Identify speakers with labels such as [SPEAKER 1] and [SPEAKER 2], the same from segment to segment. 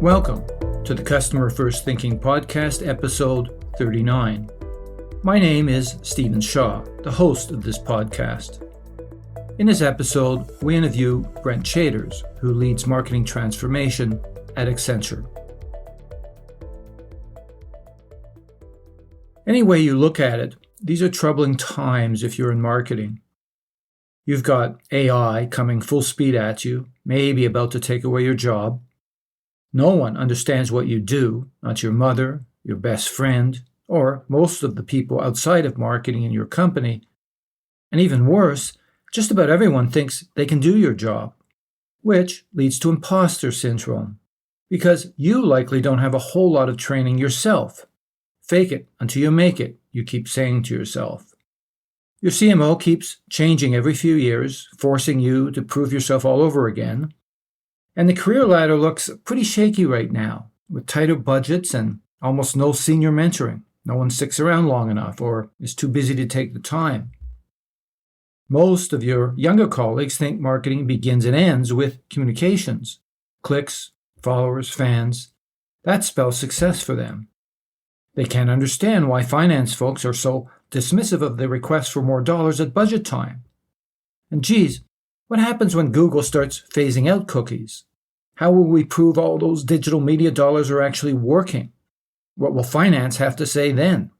[SPEAKER 1] Welcome to the Customer First Thinking Podcast, episode 39. My name is Stephen Shaw, the host of this podcast. In this episode, we interview Brent, who leads marketing transformation at Accenture. Any way you look at it, these are troubling times if you're in marketing. You've got AI coming full speed at you, maybe about to take away your job. No one understands what you do, not your mother, your best friend, or most of the people outside of marketing in your company. And even worse, just about everyone thinks they can do your job, which leads to imposter syndrome, because you likely don't have a whole lot of training yourself. Fake it until you make it, you keep saying to yourself. Your CMO keeps changing every few years, forcing you to prove yourself all over again. And the career ladder looks pretty shaky right now, with tighter budgets and almost no senior mentoring. No one sticks around long enough or is too busy to take the time. Most of your younger colleagues think marketing begins and ends with communications, clicks, followers, fans. That spells success for them. They can't understand why finance folks are so dismissive of the request for more dollars at budget time. And geez, what happens when Google starts phasing out cookies? How will we prove all those digital media dollars are actually working? What will finance have to say then?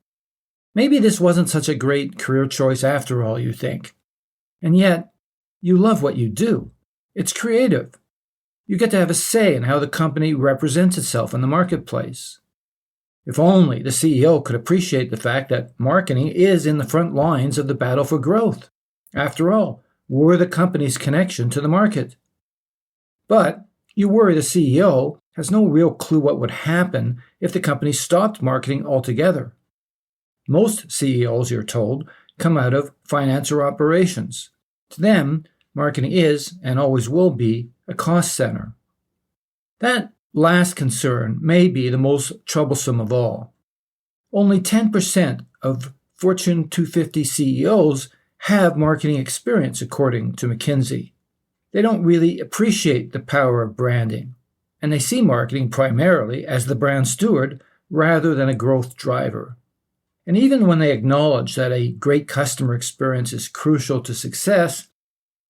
[SPEAKER 1] Maybe this wasn't such a great career choice after all, you think. And yet, you love what you do. It's creative. You get to have a say in how the company represents itself in the marketplace. If only the CEO could appreciate the fact that marketing is in the front lines of the battle for growth. After all, we're the company's connection to the market. But you worry the CEO has no real clue what would happen if the company stopped marketing altogether. Most CEOs, you're told, come out of finance or operations. To them, marketing is, and always will be, a cost center. That last concern may be the most troublesome of all. Only 10% of Fortune 250 CEOs have marketing experience, according to McKinsey. They don't really appreciate the power of branding, and they see marketing primarily as the brand steward rather than a growth driver. And even when they acknowledge that a great customer experience is crucial to success,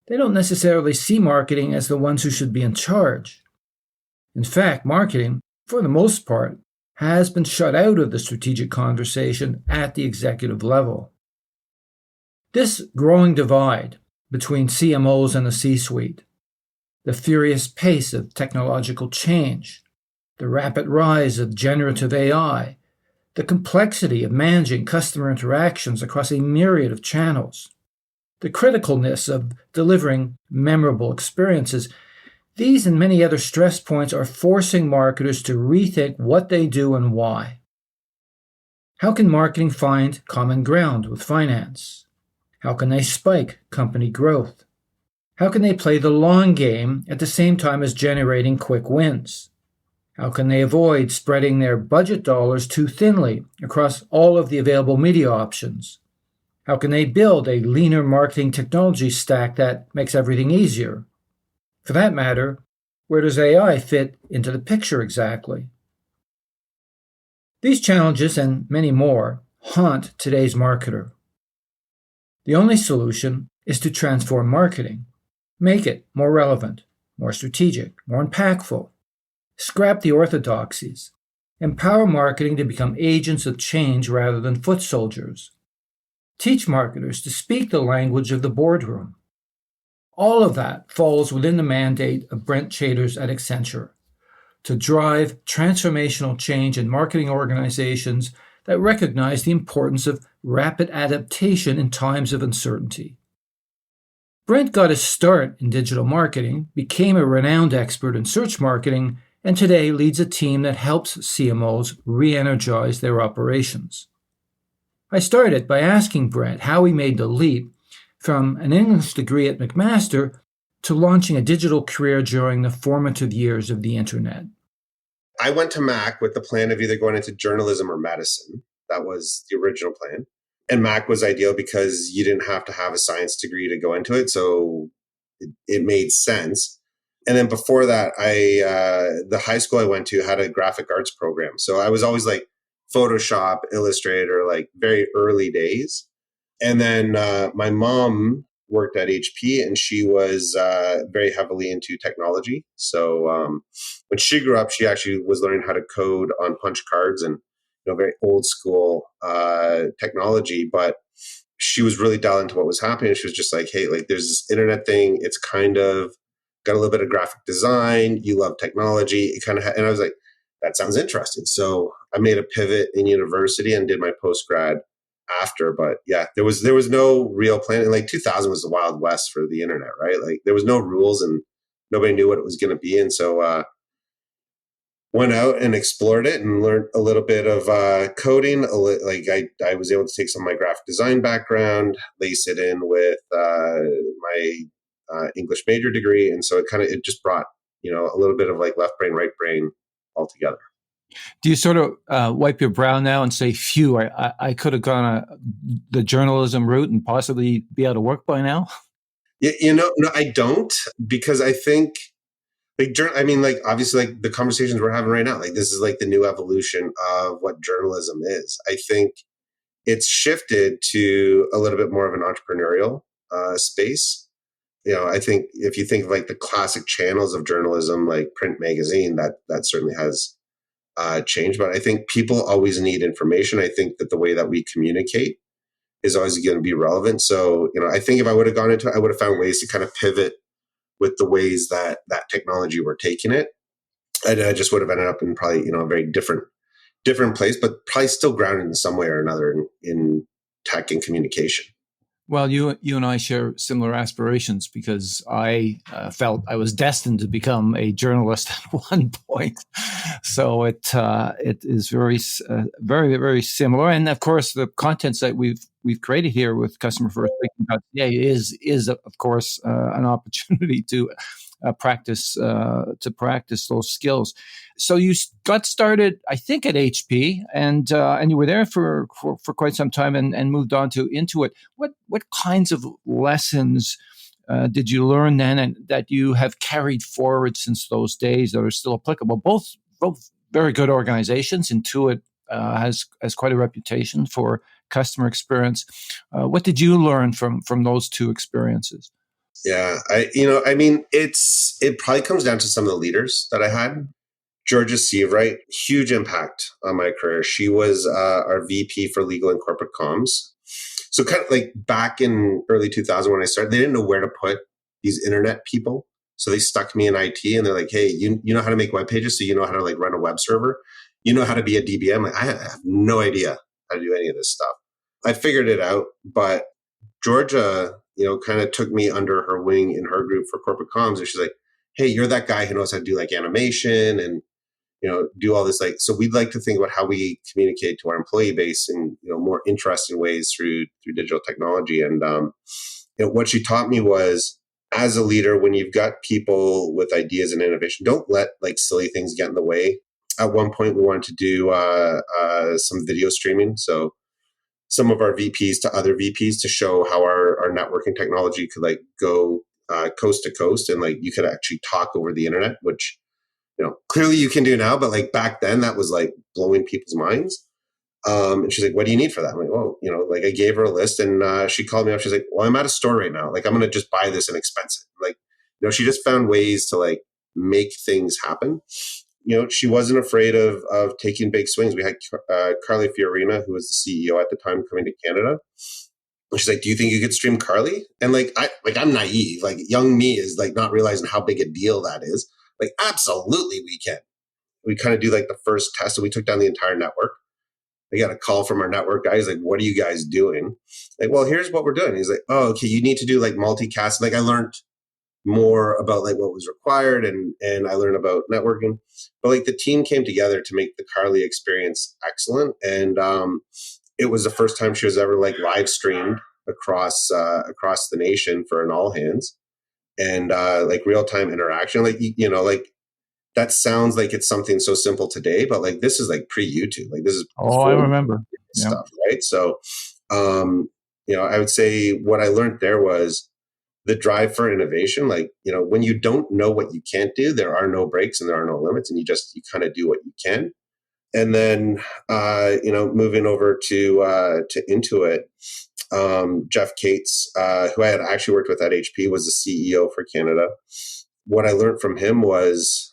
[SPEAKER 1] they don't necessarily see marketing as the ones who should be in charge. In fact, marketing, for the most part, has been shut out of the strategic conversation at the executive level. This growing divide between CMOs and the C-suite, the furious pace of technological change, the rapid rise of generative AI, the complexity of managing customer interactions across a myriad of channels, the criticalness of delivering memorable experiences, these and many other stress points are forcing marketers to rethink what they do and why. How can marketing find common ground with finance? How can they spike company growth? How can they play the long game at the same time as generating quick wins? How can they avoid spreading their budget dollars too thinly across all of the available media options? How can they build a leaner marketing technology stack that makes everything easier? For that matter, where does AI fit into the picture exactly? These challenges and many more haunt today's marketer. The only solution is to transform marketing, make it more relevant, more strategic, more impactful. Scrap the orthodoxies. Empower marketing to become agents of change rather than foot soldiers. Teach marketers to speak the language of the boardroom. All of that falls within the mandate of Brent at Accenture, to drive transformational change in marketing organizations that recognize the importance of rapid adaptation in times of uncertainty. Brent got his start in digital marketing, became a renowned expert in search marketing, and today leads a team that helps CMOs re-energize their operations. I started by asking Brent how he made the leap from an English degree at McMaster to launching a digital career during the formative years of the internet.
[SPEAKER 2] I went to Mac with the plan of either going into journalism or medicine. That was the original plan. And Mac was ideal because you didn't have to have a science degree to go into it. So it made sense. And then before that, the high school I went to had a graphic arts program. So I was always like Photoshop, Illustrator, like very early days. And then my mom worked at HP, and she was very heavily into technology. So when she grew up, she actually was learning how to code on punch cards and very old school technology. But she was really dialed into what was happening. She was just like, hey, like there's this internet thing. It's kind of got a little bit of graphic design. You love technology. It kind of, and I was like, that sounds interesting. So I made a pivot in university and did my post grad after. But yeah, there was no real plan. And like 2000 was the Wild West for the internet, right? Like there was no rules and nobody knew what it was going to be. And so went out and explored it and learned a little bit of coding. Like I was able to take some of my graphic design background, lace it in with my English major degree, and so it just brought a little bit of like left brain, right brain all together.
[SPEAKER 1] Do you sort of wipe your brow now and say, phew, I could have gone the journalism route and possibly be out of work by now?
[SPEAKER 2] No, I don't, because I think like obviously like the conversations we're having right now, like this is like the new evolution of what journalism is. I think it's shifted to a little bit more of an entrepreneurial space. I think if you think of like the classic channels of journalism, like print magazine, that certainly has changed. But I think people always need information. I think that the way that we communicate is always going to be relevant. So, I think if I would have gone into it, I would have found ways to kind of pivot with the ways that technology were taking it. And I just would have ended up in probably, a very different place, but probably still grounded in some way or another in tech and communication.
[SPEAKER 1] Well, you and I share similar aspirations, because I felt I was destined to become a journalist at one point. So it is very, very similar. And of course, the contents that we've created here with Customer First Thinking is of course an opportunity to practice those skills. So you got started, I think, at HP, and you were there for quite some time, and moved on to Intuit. What kinds of lessons did you learn then, and that you have carried forward since those days that are still applicable? Both very good organizations. Intuit has quite a reputation for customer experience. What did you learn from those two experiences?
[SPEAKER 2] Yeah, it probably comes down to some of the leaders that I had. Georgia Seavright, huge impact on my career. She was our VP for legal and corporate comms. So kind of like back in early 2000 when I started, they didn't know where to put these internet people. So they stuck me in IT, and they're like, hey, you know how to make web pages, so you know how to like run a web server. You know how to be a DBM. Like, I have no idea how to do any of this stuff. I figured it out, but Georgia, kind of took me under her wing in her group for corporate comms. And she's like, hey, you're that guy who knows how to do like animation and, do all this. Like, so we'd like to think about how we communicate to our employee base in, more interesting ways through digital technology. And, what she taught me was, as a leader, when you've got people with ideas and innovation, don't let like silly things get in the way. At one point, we wanted to do some video streaming. So some of our VPs to other VPs to show how our networking technology could like go coast to coast, and like you could actually talk over the internet, which clearly you can do now, but like back then that was like blowing people's minds. And she's like, "What do you need for that?" I'm like, "Well, like I gave her a list, and she called me up. She's like, "Well, I'm at a store right now. Like I'm gonna just buy this and expense it." Like, she just found ways to like make things happen. She wasn't afraid of taking big swings. We had Carly Fiorina, who was the CEO at the time, coming to Canada. And she's like, "Do you think you could stream Carly?" And I'm naive. Like young me is like not realizing how big a deal that is. Like, absolutely we can. We kind of do like the first test, and we took down the entire network. I got a call from our network guy. He's like, "What are you guys doing?" Like, "Well, here's what we're doing." He's like, "Oh, okay, you need to do like multicast." Like I learned more about like what was required, and I learned about networking. But like the team came together to make the Carly experience excellent. And it was the first time she was ever like live streamed across the nation for an all hands, and like real time interaction. Like like that sounds like it's something so simple today, but like this is like pre YouTube. Like this is
[SPEAKER 1] I remember
[SPEAKER 2] stuff, right? So I would say what I learned there was the drive for innovation, like, when you don't know what you can't do, there are no breaks and there are no limits, and you kind of do what you can. And then, moving over to Intuit, Jeff Cates, who I had actually worked with at HP, was the CEO for Canada. What I learned from him was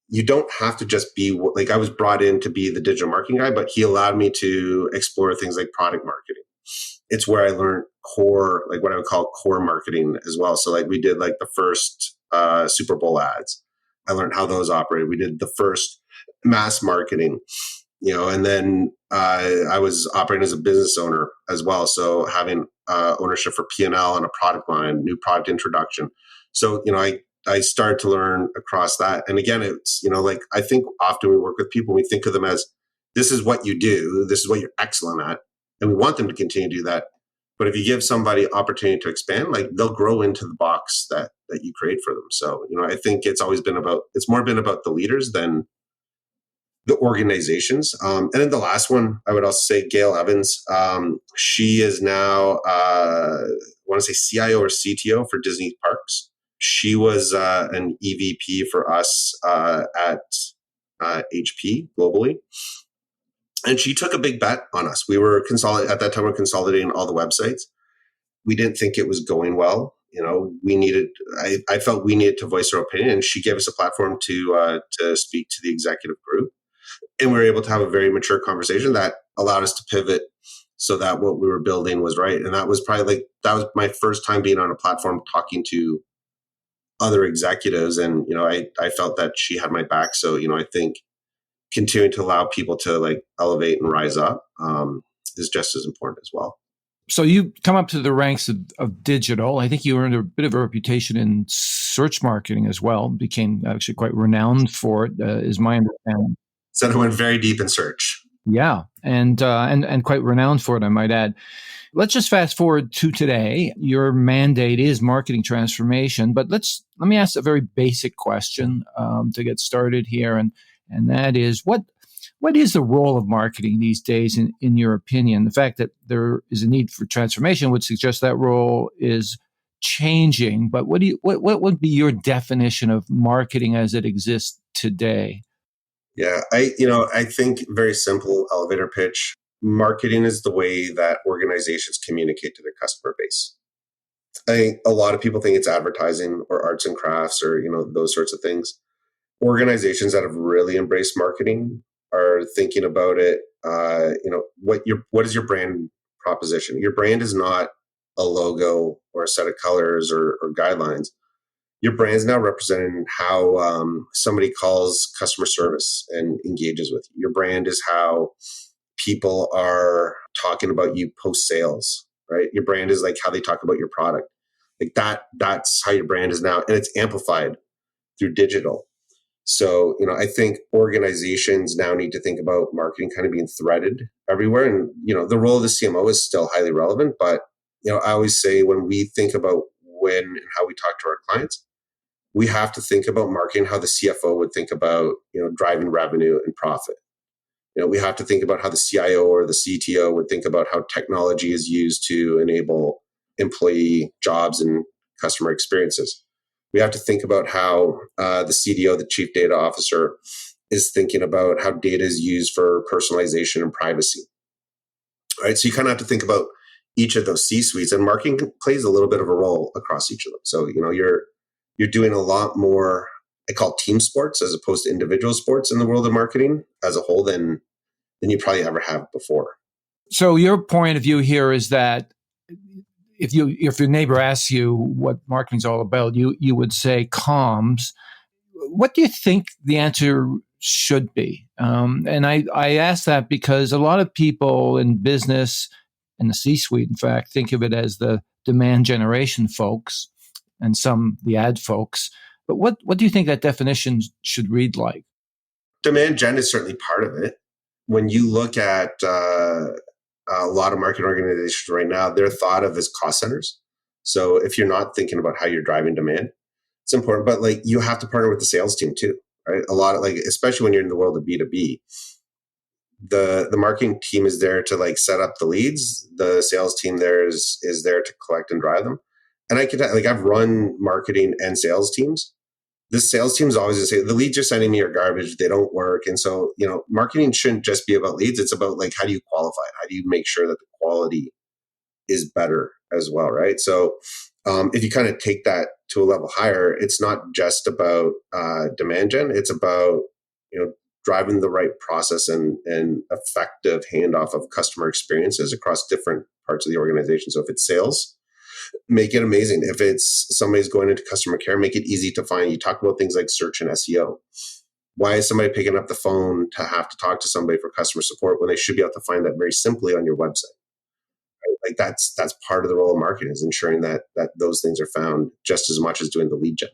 [SPEAKER 2] you don't have to just be like, I was brought in to be the digital marketing guy, but he allowed me to explore things like product marketing. It's where I learned core, like what I would call core marketing as well. So like we did like the first Super Bowl ads. I learned how those operated. We did the first mass marketing, and then I was operating as a business owner as well. So having ownership for P&L on a product line, new product introduction. So, I started to learn across that. And again, it's, like I think often we work with people, we think of them as, this is what you do, this is what you're excellent at. And we want them to continue to do that. But if you give somebody opportunity to expand, like they'll grow into the box that you create for them. So, I think it's more been about the leaders than the organizations. And then the last one, I would also say Gail Evans. She is now, I want to say CIO or CTO for Disney Parks. She was an EVP for us at HP globally. And she took a big bet on us. We were at that time, we were consolidating all the websites. We didn't think it was going well. I felt we needed to voice our opinion, and she gave us a platform to speak to the executive group. And we were able to have a very mature conversation that allowed us to pivot so that what we were building was right. And that was that was my first time being on a platform talking to other executives. And, I felt that she had my back. So, I think continuing to allow people to like elevate and rise up is just as important as well.
[SPEAKER 1] So you come up to the ranks of digital. I think you earned a bit of a reputation in search marketing as well, became actually quite renowned for it, is my understanding.
[SPEAKER 2] So I went very deep in search.
[SPEAKER 1] Yeah, and quite renowned for it, I might add. Let's just fast forward to today. Your mandate is marketing transformation, but let me ask a very basic question to get started here, and that is what is the role of marketing these days in your opinion? The fact that there is a need for transformation would suggest that role is changing, but what would be your definition of marketing as it exists today?
[SPEAKER 2] Yeah, I think very simple elevator pitch. Marketing is the way that organizations communicate to their customer base. I think a lot of people think it's advertising or arts and crafts or, those sorts of things. Organizations that have really embraced marketing are thinking about it. What is your brand proposition? Your brand is not a logo or a set of colors or guidelines. Your brand is now representing how somebody calls customer service and engages with you. Your brand is how people are talking about you post sales, right? Your brand is like how they talk about your product. Like that's how your brand is now. And it's amplified through digital. So, I think organizations now need to think about marketing kind of being threaded everywhere. And, the role of the CMO is still highly relevant. But, I always say when we think about when and how we talk to our clients, we have to think about marketing how the CFO would think about, driving revenue and profit. We have to think about how the CIO or the CTO would think about how technology is used to enable employee jobs and customer experiences. We have to think about how the CDO, the chief data officer, is thinking about how data is used for personalization and privacy. Right. So you kind of have to think about each of those C-suites, and marketing plays a little bit of a role across each of them. So, you're doing a lot more, I call team sports as opposed to individual sports in the world of marketing as a whole than you probably ever have before.
[SPEAKER 1] So your point of view here is that if your neighbor asks you what marketing's all about, you would say comms. What do you think the answer should be? And I ask that because a lot of people in business and the C-suite, in fact, think of it as the demand generation folks and some the ad folks. But what do you think that definition should read like?
[SPEAKER 2] Demand gen is certainly part of it. When you look at a lot of marketing organizations right now, they're thought of as cost centers. So if you're not thinking about how you're driving demand, it's important. But like you have to partner with the sales team too, right? A lot of especially when you're in the world of B2B, the marketing team is there to like set up the leads. The sales team there is there to collect and drive them. And I could, like, I've run marketing and sales teams. The sales team's always going to say, the leads you're sending me are garbage. They don't work. And so, marketing shouldn't just be about leads. It's about, like, how do you qualify it? How do you make sure that the quality is better as well, right? So if you kind of take that to a level higher, it's not just about demand gen. It's about, driving the right process and effective handoff of customer experiences across different parts of the organization. So if it's sales, make it amazing. If it's somebody's going into customer care, make it easy to find. You talk about things like search and SEO. Why is somebody picking up the phone to have to talk to somebody for customer support when they should be able to find that very simply on your website? Right? Like that's part of the role of marketing, is ensuring that those things are found just as much as doing the lead gen.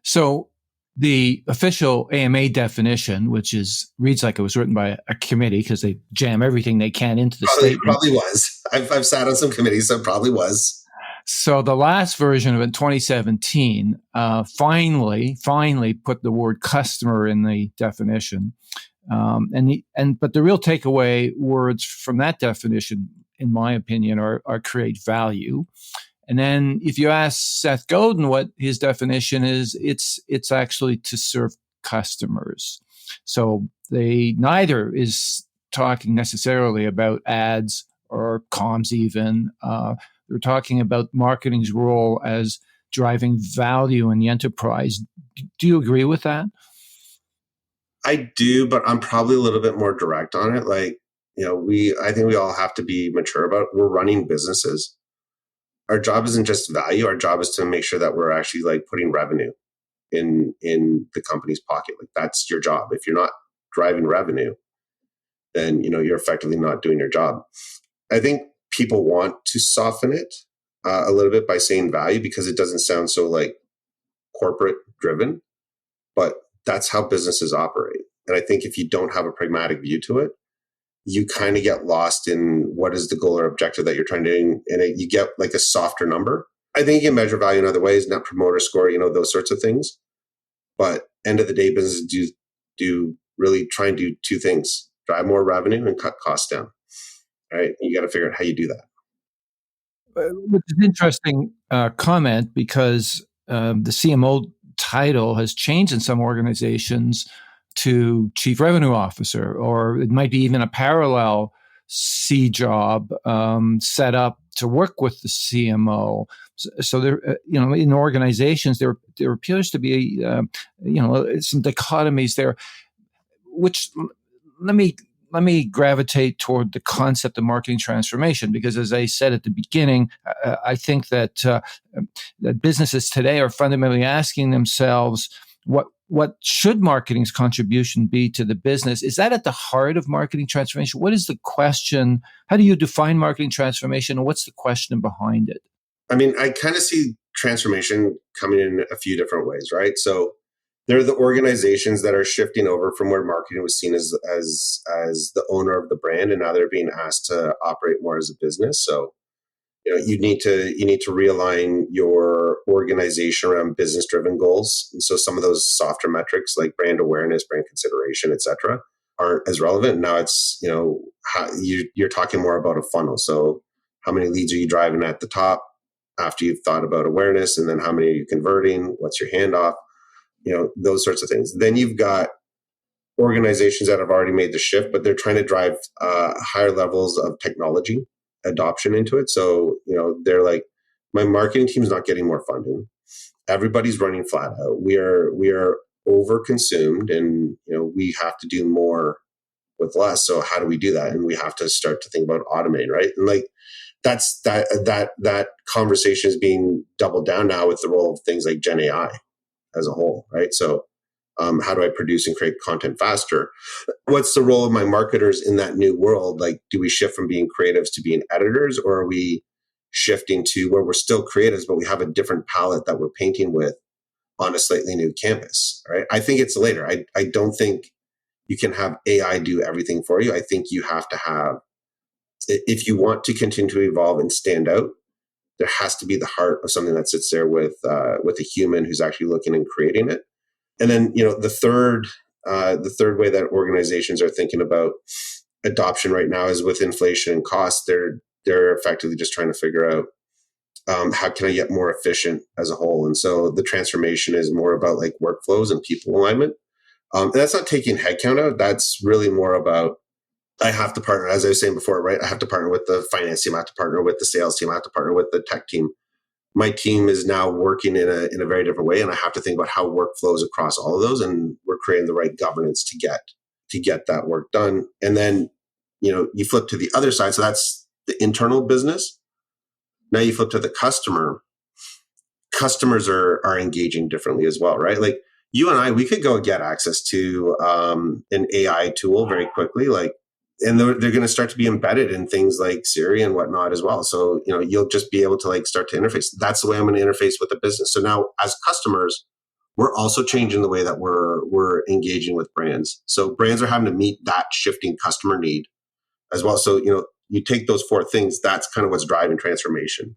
[SPEAKER 1] So the official AMA definition, which reads like it was written by a committee because they jam everything they can into the statement.
[SPEAKER 2] Probably was. I've sat on some committees, so it probably was.
[SPEAKER 1] So the last version of it, 2017, finally put the word customer in the definition. But the real takeaway words from that definition, in my opinion, are create value. And then if you ask Seth Godin what his definition is, it's actually to serve customers. So neither is talking necessarily about ads or comms even. They're talking about marketing's role as driving value in the enterprise. Do you agree with that?
[SPEAKER 2] I do, but I'm probably a little bit more direct on it. Like, I think we all have to be mature about it. We're running businesses. Our job isn't just value. Our job is to make sure that we're actually, like, putting revenue in the company's pocket. Like, that's your job. If you're not driving revenue, then, you're effectively not doing your job. I think people want to soften it a little bit by saying value, because it doesn't sound so, like, corporate driven, but that's how businesses operate. And I think if you don't have a pragmatic view to it, you kind of get lost in what is the goal or objective that you're trying to do, and you get, like, a softer number. I think you can measure value in other ways, Net Promoter Score, those sorts of things. But end of the day, businesses do really try and do two things: drive more revenue and cut costs down. Right? You got to figure out how you do that.
[SPEAKER 1] Which is an interesting comment, because the CMO title has changed in some organizations to Chief Revenue Officer, or it might be even a parallel C job set up to work with the CMO. So there, in organizations, there appears to be, some dichotomies there, which let me gravitate toward the concept of marketing transformation, because, as I said at the beginning, I think that that businesses today are fundamentally asking themselves, what should marketing's contribution be to the business? Is that at the heart of marketing transformation? What is the question? How do you define marketing transformation, and what's the question behind it?
[SPEAKER 2] I mean, I kind of see transformation coming in a few different ways, right? So there are the organizations that are shifting over from where marketing was seen as the owner of the brand, and now they're being asked to operate more as a business. So, you need to realign your organization around business driven goals. And so some of those softer metrics, like brand awareness, brand consideration, et cetera, aren't as relevant. Now it's, how you're talking more about a funnel. So how many leads are you driving at the top after you've thought about awareness, and then how many are you converting? What's your handoff? Those sorts of things. Then you've got organizations that have already made the shift, but they're trying to drive higher levels of technology adoption into it. So, they're like, my marketing team's not getting more funding. Everybody's running flat out. We are over consumed, and, we have to do more with less. So how do we do that? And we have to start to think about automating, right? And, like, that conversation is being doubled down now with the role of things like Gen AI as a whole, right? So how do I produce and create content faster? What's the role of my marketers in that new world? Like, do we shift from being creatives to being editors, or are we shifting to where we're still creatives, but we have a different palette that we're painting with on a slightly new canvas, right? I think it's later. I don't think you can have AI do everything for you. I think you have to have, if you want to continue to evolve and stand out, there has to be the heart of something that sits there with a human who's actually looking and creating it. And then, the third way that organizations are thinking about adoption right now is with inflation and cost. They're effectively just trying to figure out How can I get more efficient as a whole? And so the transformation is more about like workflows and people alignment. And that's not taking headcount out. That's really more about I have to partner, as I was saying before, right? I have to partner with the finance team. I have to partner with the sales team. I have to partner with the tech team. My team is now working in a very different way, and I have to think about how work flows across all of those, and we're creating the right governance to get that work done. And then, you flip to the other side. So that's the internal business. Now you flip to the customer. Customers are engaging differently as well, right? Like you and I, we could go get access to an AI tool very quickly, and they're going to start to be embedded in things like Siri and whatnot as well. So you'll just be able to like start to interface. That's the way I'm going to interface with the business. So now, as customers, we're also changing the way that we're engaging with brands. So brands are having to meet that shifting customer need as well. So you take those four things. That's kind of what's driving transformation.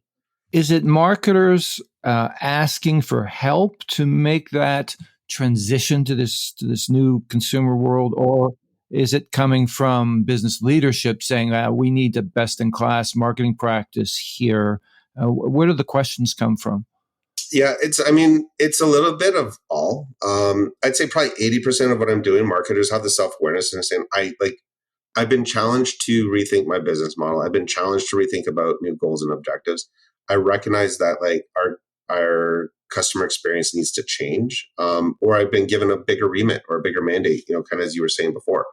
[SPEAKER 1] Is it marketers asking for help to make that transition to this new consumer world, or is it coming from business leadership saying we need a best in class marketing practice here? Where do the questions come from?
[SPEAKER 2] Yeah, it's a little bit of all. I'd say probably 80% of what I'm doing, marketers have the self-awareness and saying, I've been challenged to rethink my business model. I've been challenged to rethink about new goals and objectives. I recognize that like our customer experience needs to change, or I've been given a bigger remit or a bigger mandate, kind of as you were saying before.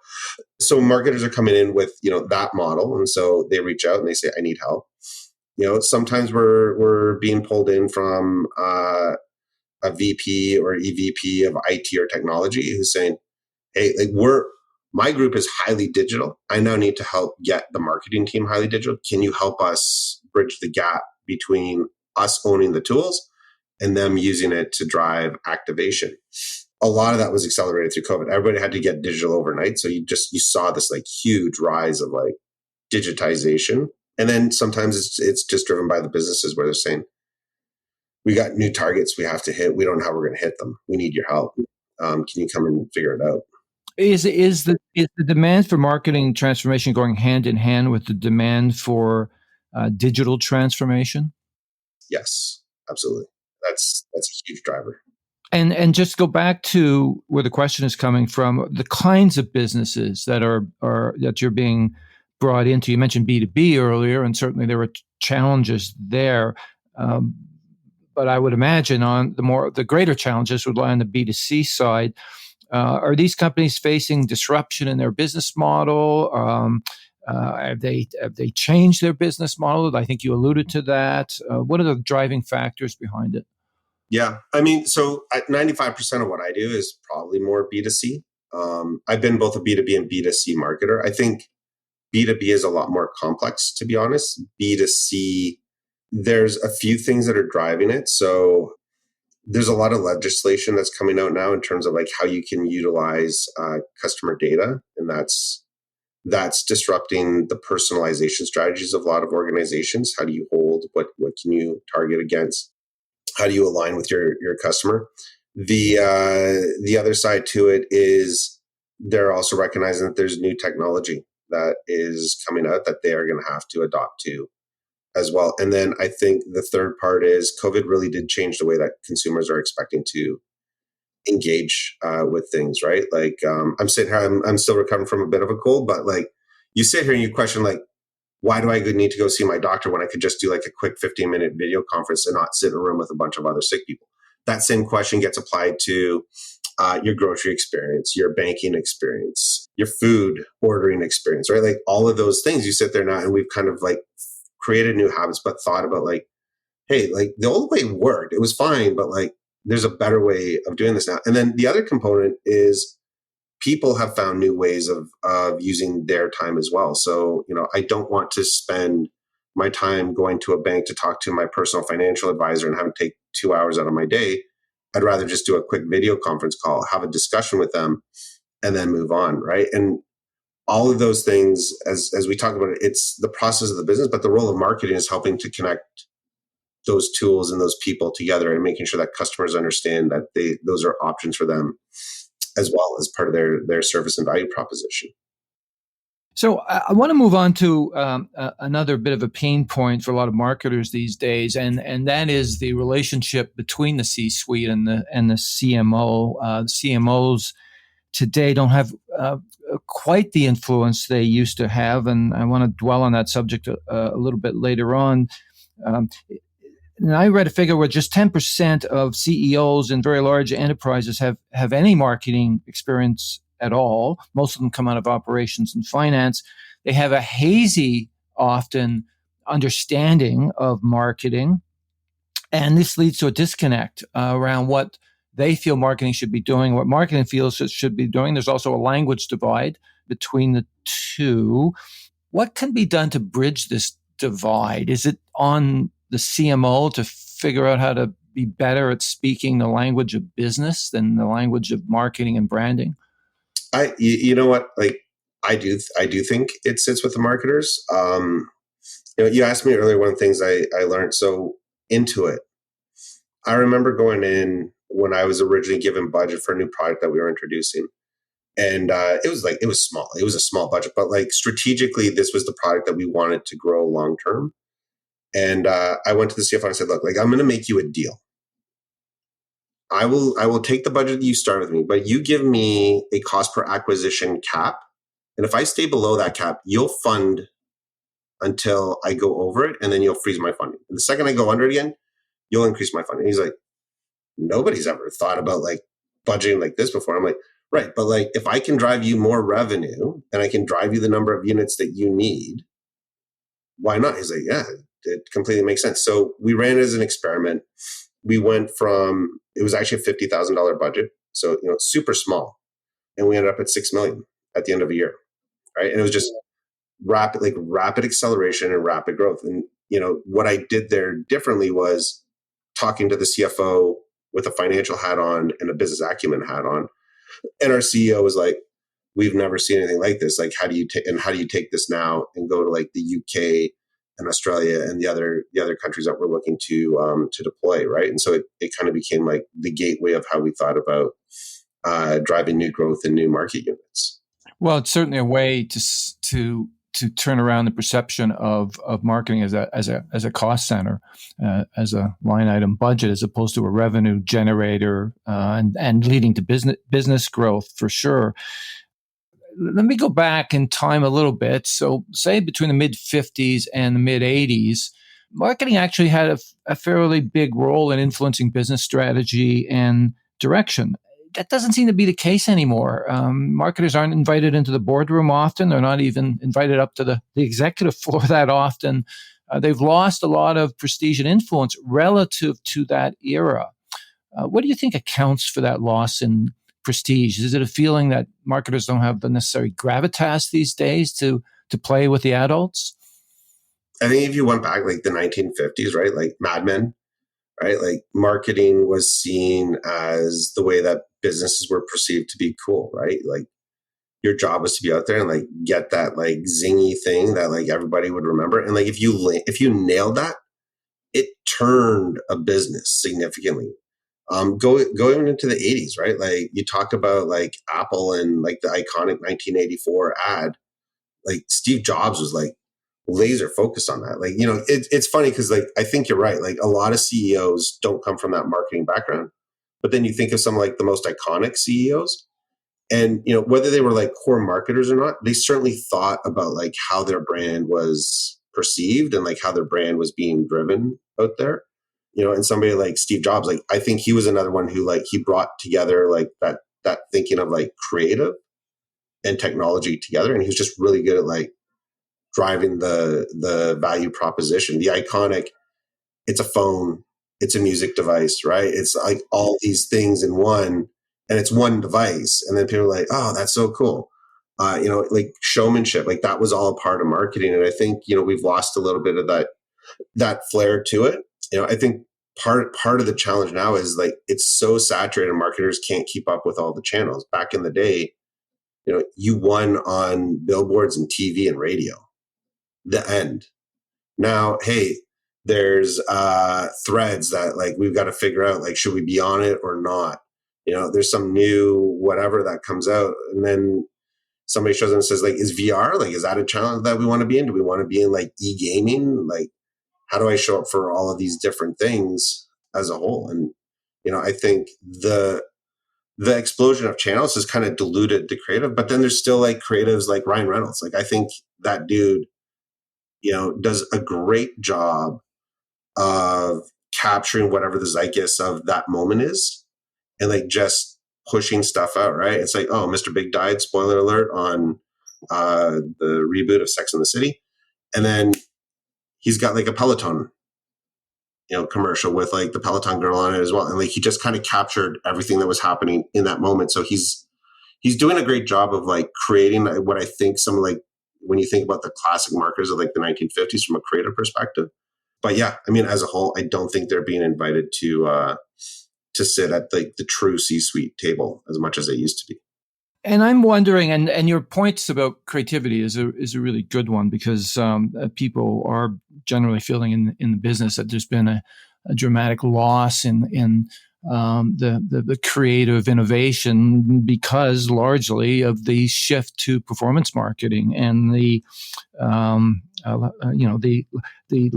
[SPEAKER 2] So marketers are coming in with that model, and so they reach out and they say, I need help. Sometimes we're being pulled in from a VP or EVP of IT or technology who's saying, hey, like my group is highly digital. I now need to help get the marketing team highly digital. Can you help us bridge the gap between us owning the tools and them using it to drive activation? A lot of that was accelerated through COVID. Everybody had to get digital overnight. So you saw this like huge rise of like digitization. And then sometimes it's just driven by the businesses where they're saying, we got new targets we have to hit. We don't know how we're going to hit them. We need your help. Can you come and figure it out?
[SPEAKER 1] Is the demand for marketing transformation going hand in hand with the demand for digital transformation?
[SPEAKER 2] Yes, absolutely. That's a huge driver.
[SPEAKER 1] And just go back to where the question is coming from, the kinds of businesses that are that you're being brought into. You mentioned B2B earlier, and certainly there were challenges there. But I would imagine the greater challenges would lie on the B2C side. Are these companies facing disruption in their business model? Have they changed their business model? I think you alluded to that. What are the driving factors behind it?
[SPEAKER 2] Yeah, so 95% of what I do is probably more B2C. I've been both a B2B and B2C marketer. I think B2B is a lot more complex, to be honest. B2C, there's a few things that are driving it. So there's a lot of legislation that's coming out now in terms of like how you can utilize customer data, and that's disrupting the personalization strategies of a lot of organizations. How do you hold? What can you target against? How do you align with your customer? The other side to it is they're also recognizing that there's new technology that is coming out that they are going to have to adopt to as well. And then I think the third part is COVID really did change the way that consumers are expecting to engage with things, right? Like I'm sitting here, I'm still recovering from a bit of a cold, but like you sit here and you question like, why do I need to go see my doctor when I could just do like a quick 15-minute video conference and not sit in a room with a bunch of other sick people? That same question gets applied to your grocery experience, your banking experience, your food ordering experience, right? Like all of those things, you sit there now and we've kind of like created new habits, but thought about like, hey, like the old way worked. It was fine, but like there's a better way of doing this now. And then the other component is people have found new ways of using their time as well. So, I don't want to spend my time going to a bank to talk to my personal financial advisor and have to take 2 hours out of my day. I'd rather just do a quick video conference call, have a discussion with them, and then move on, right? And all of those things, as we talk about it, it's the process of the business, but the role of marketing is helping to connect those tools and those people together and making sure that customers understand that those are options for them as well as part of their service and value proposition.
[SPEAKER 1] So I want to move on to another bit of a pain point for a lot of marketers these days, and that is the relationship between the C-suite and the CMO. CMOs today don't have quite the influence they used to have, and I want to dwell on that subject a little bit later on. Um, and I read a figure where just 10% of CEOs in very large enterprises have any marketing experience at all. Most of them come out of operations and finance. They have a hazy, often, understanding of marketing. And this leads to a disconnect around what they feel marketing should be doing, what marketing feels it should be doing. There's also a language divide between the two. What can be done to bridge this divide? Is it on the CMO to figure out how to be better at speaking the language of business than the language of marketing and branding?
[SPEAKER 2] You know what, like I do think it sits with the marketers. You asked me earlier, one of the things I learned. So Intuit, I remember going in when I was originally given budget for a new product that we were introducing. And it was small. It was a small budget, but like strategically, this was the product that we wanted to grow long term. And I went to the CFO and I said, "Look, like I'm going to make you a deal. I will take the budget that you start with me, but you give me a cost per acquisition cap, and if I stay below that cap, you'll fund until I go over it, and then you'll freeze my funding. And the second I go under it again, you'll increase my funding." And he's like, "Nobody's ever thought about like budgeting like this before." I'm like, "Right, but like if I can drive you more revenue and I can drive you the number of units that you need, why not?" He's like, "Yeah, it completely makes sense." So we ran it as an experiment. We went from, it was actually a $50,000 budget, so super small, and we ended up at 6 million at the end of a year, right? And it was just rapid acceleration and rapid growth. And what I did there differently was talking to the CFO with a financial hat on and a business acumen hat on, and our CEO was like, "We've never seen anything like this. Like, how do you take this now and go to like the UK and Australia and the other countries that we're looking to deploy, right?" And so it kind of became like the gateway of how we thought about driving new growth in new market units.
[SPEAKER 1] Well, it's certainly a way to turn around the perception of marketing as a cost center, as a line item budget, as opposed to a revenue generator, and leading to business growth for sure. Let me go back in time a little bit. So, say between the mid 50s and the mid 80s, marketing actually had a fairly big role in influencing business strategy and direction. That doesn't seem to be the case anymore. Marketers aren't invited into the boardroom often. They're not even invited up to the executive floor that often. They've lost a lot of prestige and influence relative to that era. What do you think accounts for that loss in prestige? Is it a feeling that marketers don't have the necessary gravitas these days to play with the adults?
[SPEAKER 2] I think if you went back like the 1950s, right, like Mad Men, right, like marketing was seen as the way that businesses were perceived to be cool, right? Like your job was to be out there and like get that like zingy thing that like everybody would remember. And like if you nailed that, it turned a business significantly. Going into the 80s, right? Like you talked about like Apple and like the iconic 1984 ad. Like Steve Jobs was like laser focused on that. Like, it's funny because like I think you're right. Like a lot of CEOs don't come from that marketing background. But then you think of some like the most iconic CEOs, and whether they were like core marketers or not, they certainly thought about like how their brand was perceived and like how their brand was being driven out there. And somebody like Steve Jobs, like I think he was another one who like he brought together like that thinking of like creative and technology together, and he was just really good at like driving the value proposition. The iconic, it's a phone, it's a music device, right? It's like all these things in one, and it's one device. And then people are like, "Oh, that's so cool." Like showmanship, like that was all a part of marketing. And I think, we've lost a little bit of that flair to it. I think part of the challenge now is like it's so saturated, marketers can't keep up with all the channels. Back in the day, you won on billboards and TV and radio. The end. Now, hey, there's threads that like we've got to figure out, like, should we be on it or not? There's some new whatever that comes out, and then somebody shows up and says, like, is VR, like, is that a challenge that we want to be in? Do we want to be in like e-gaming? Like, how do I show up for all of these different things as a whole? And, I think the explosion of channels has kind of diluted the creative, but then there's still like creatives like Ryan Reynolds. Like, I think that dude, does a great job of capturing whatever the zeitgeist of that moment is, and like just pushing stuff out, right? It's like, oh, Mr. Big died, spoiler alert, on the reboot of Sex and the City. And then he's got like a Peloton, commercial with like the Peloton girl on it as well. And like, he just kind of captured everything that was happening in that moment. So he's doing a great job of like creating what I think some, like, when you think about the classic markers of like the 1950s from a creative perspective. But yeah, I mean, as a whole, I don't think they're being invited to sit at like the true C-suite table as much as they used to be.
[SPEAKER 1] And I'm wondering, and your points about creativity is a really good one, because people are generally feeling in the business that there's been a dramatic loss in the creative innovation, because largely of the shift to performance marketing and the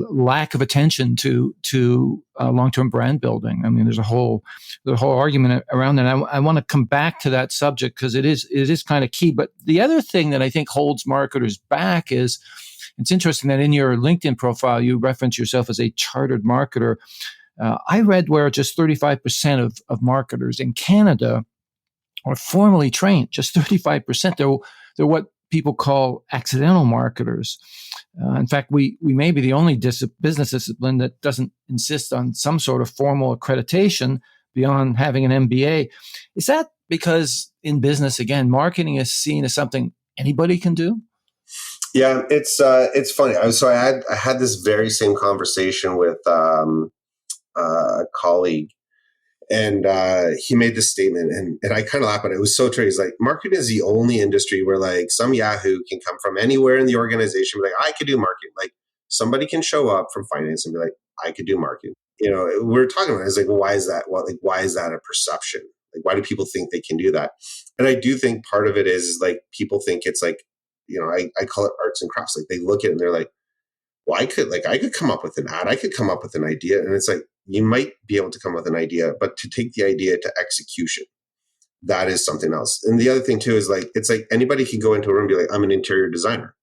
[SPEAKER 1] lack of attention to long-term brand building. I mean, there's a whole argument around that. I want to come back to that subject because it is kind of key. But the other thing that I think holds marketers back is, it's interesting that in your LinkedIn profile you reference yourself as a chartered marketer. I read where just 35% of marketers in Canada are formally trained. Just 35%. They're what people call accidental marketers. In fact, we may be the only business discipline that doesn't insist on some sort of formal accreditation beyond having an MBA. Is that because in business, again, marketing is seen as something anybody can do?
[SPEAKER 2] Yeah, it's funny. I had this very same conversation with a colleague, and he made this statement, and I kind of laughed at it. It was so true. He's like, marketing is the only industry where like some Yahoo can come from anywhere in the organization, be like, I could do marketing. Like, somebody can show up from finance and be like, I could do marketing. We're talking about it. It's like, well, why is that? Well, like, why is that a perception? Like, why do people think they can do that? And I do think part of it is like, people think it's like, I call it arts and crafts. Like, they look at it and they're like, well, I could come up with an ad. I could come up with an idea. And it's like, you might be able to come up with an idea, but to take the idea to execution, that is something else. And the other thing too is like, it's like anybody can go into a room and be like, I'm an interior designer.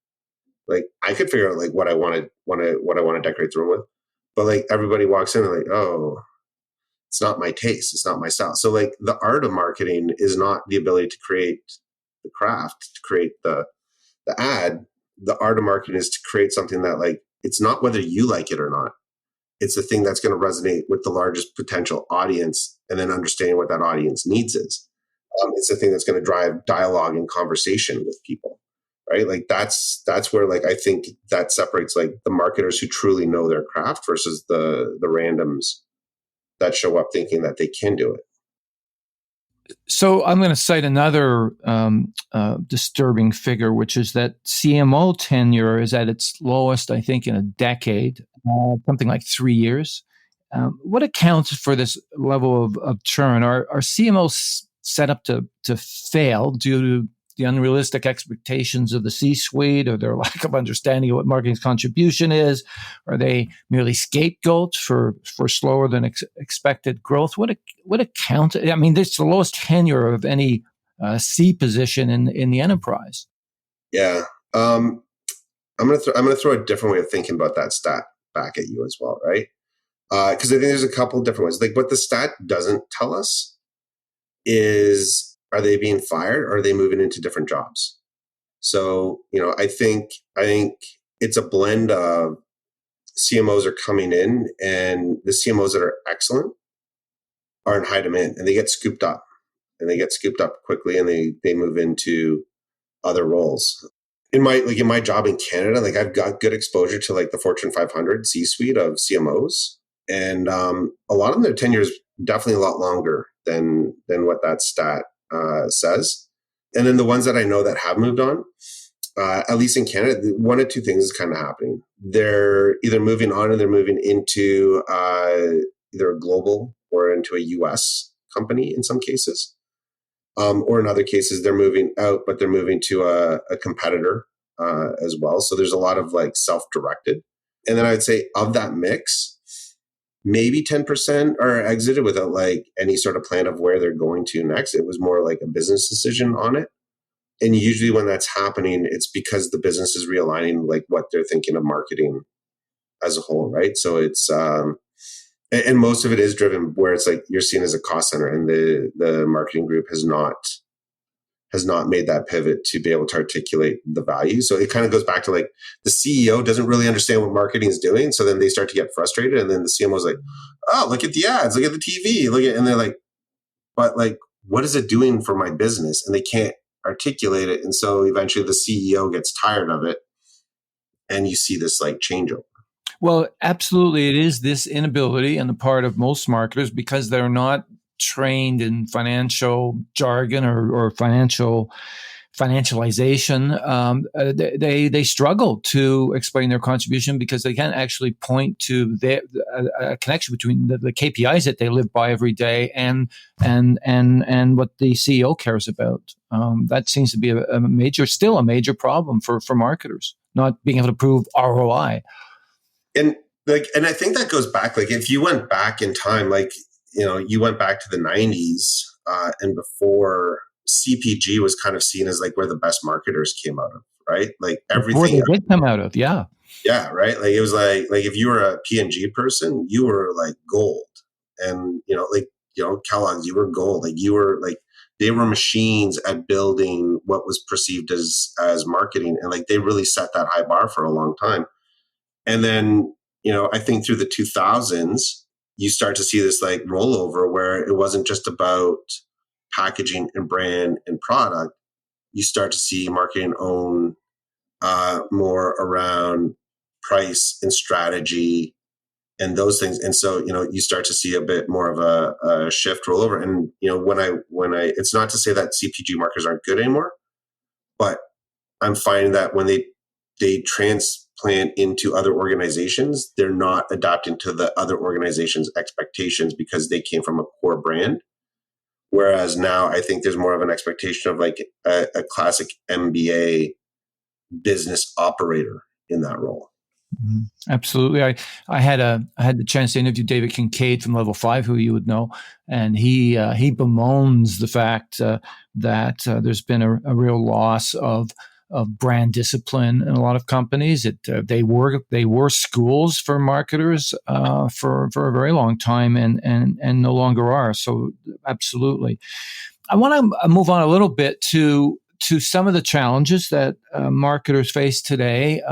[SPEAKER 2] Like, I could figure out like what I want to decorate the room with, but like everybody walks in and like, oh, it's not my taste. It's not my style. So like, the art of marketing is not the ability to create the craft, to create the ad. The art of marketing is to create something that, like, it's not whether you like it or not. It's the thing that's going to resonate with the largest potential audience, and then understanding what that audience needs is. It's the thing that's going to drive dialogue and conversation with people, right? Like, that's where, like, I think that separates like the marketers who truly know their craft versus the randoms that show up thinking that they can do it.
[SPEAKER 1] So I'm going to cite another disturbing figure, which is that CMO tenure is at its lowest, I think, in a decade, something like 3 years. What accounts for this level of churn? Are CMOs set up to fail due to the unrealistic expectations of the C-suite, or their lack of understanding of what marketing's contribution is? Are they merely scapegoats for slower than expected growth? What accounts? I mean, this is the lowest tenure of any C position in the enterprise.
[SPEAKER 2] Yeah, I'm gonna throw a different way of thinking about that stat back at you as well, right? Because I think there's a couple of different ways. Like, what the stat doesn't tell us is, are they being fired or are they moving into different jobs? So, I think it's a blend of CMOs are coming in, and the CMOs that are excellent are in high demand, and they get scooped up quickly, and they move into other roles. In my job in Canada, like, I've got good exposure to like the Fortune 500 C-suite of CMOs, and a lot of them, their tenure is definitely a lot longer than what that stat says. And then the ones that I know that have moved on, at least in Canada, one of two things is kind of happening. They're either moving on, or they're moving into either a global or into a US company in some cases. Or in other cases, they're moving out, but they're moving to a competitor as well. So there's a lot of like self-directed. And then I'd say of that mix, maybe 10% are exited without like any sort of plan of where they're going to next. It was more like a business decision on it. And usually when that's happening, it's because the business is realigning like what they're thinking of marketing as a whole, right? So it's and most of it is driven where it's like you're seen as a cost center, and the marketing group has not made that pivot to be able to articulate the value. So it kind of goes back to like the CEO doesn't really understand what marketing is doing. So then they start to get frustrated. And then the CMO is like, oh, look at the ads, look at the TV, and they're like, but like, what is it doing for my business? And they can't articulate it. And so eventually the CEO gets tired of it. And you see this like changeover.
[SPEAKER 1] Well, absolutely. It is this inability on the part of most marketers because they're not trained in financial jargon or financialization. They struggle to explain their contribution because they can't actually point to a connection between the KPIs that they live by every day and what the CEO cares about. That seems to be still a major problem for marketers, not being able to prove ROI.
[SPEAKER 2] And I think that goes back, like if you went back in time, like, you went back to the 90s and before, CPG was kind of seen as like where the best marketers came out of, right? Like everything.
[SPEAKER 1] Where they did come out of, yeah.
[SPEAKER 2] Yeah, right. Like it was like if you were a P&G person, you were like gold. And, Kellogg's, you were gold. Like you were like, they were machines at building what was perceived as marketing. And like they really set that high bar for a long time. And then, I think through the 2000s, you start to see this like rollover where it wasn't just about packaging and brand and product. You start to see marketing own more around price and strategy and those things. And so, you start to see a bit more of a shift rollover. And, when I, it's not to say that CPG marketers aren't good anymore, but I'm finding that when they transplant into other organizations, they're not adapting to the other organization's expectations because they came from a core brand. Whereas now I think there's more of an expectation of like a classic MBA business operator in that role.
[SPEAKER 1] Absolutely. I had the chance to interview David Kincaid from Level 5, who you would know, and he bemoans the fact that there's been a real loss of brand discipline in a lot of companies. They were schools for marketers for a very long time, and no longer are. So absolutely. I want to move on a little bit to some of the challenges that marketers face today.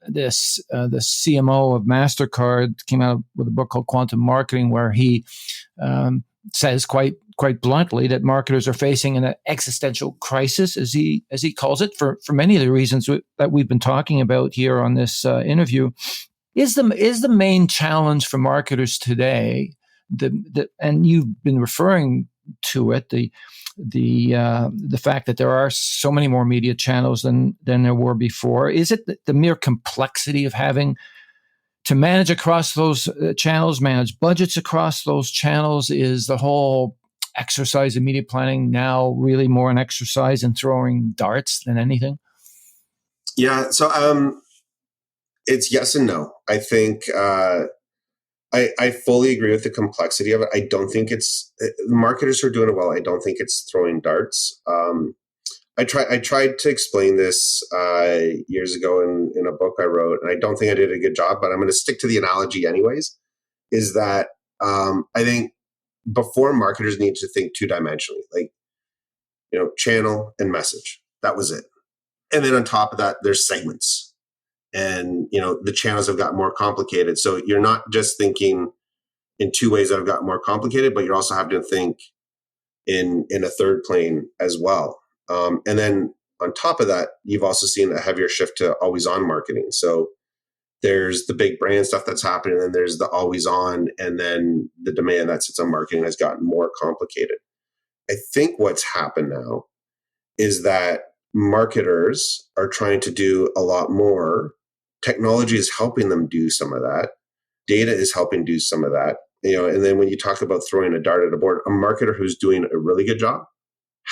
[SPEAKER 1] The CMO of MasterCard came out with a book called Quantum Marketing, where he says quite bluntly that marketers are facing an existential crisis, as he calls it, for many of the reasons that we've been talking about here on this interview. Is the main challenge for marketers today, and you've been referring to it, the fact that there are so many more media channels than there were before? Is it the mere complexity of having to manage across those channels, manage budgets across those channels? Is the whole exercise in media planning now really more an exercise in throwing darts than anything?
[SPEAKER 2] Yeah. So it's yes and no. I think I fully agree with the complexity of it. I don't think it's marketers who are doing it well. I don't think it's throwing darts. I tried to explain this years ago in a book I wrote, and I don't think I did a good job, but I'm going to stick to the analogy anyways, is that I think before, marketers need to think two-dimensionally, like, channel and message. That was it. And then on top of that, there's segments. And, the channels have got more complicated. So you're not just thinking in two ways that have got more complicated, but you're also having to think in a third plane as well. And then on top of that, you've also seen a heavier shift to always on marketing. So there's the big brand stuff that's happening, and then there's the always on, and then the demand that sits on marketing has gotten more complicated. I think what's happened now is that marketers are trying to do a lot more. Technology is helping them do some of that. Data is helping do some of that. And then when you talk about throwing a dart at a board, a marketer who's doing a really good job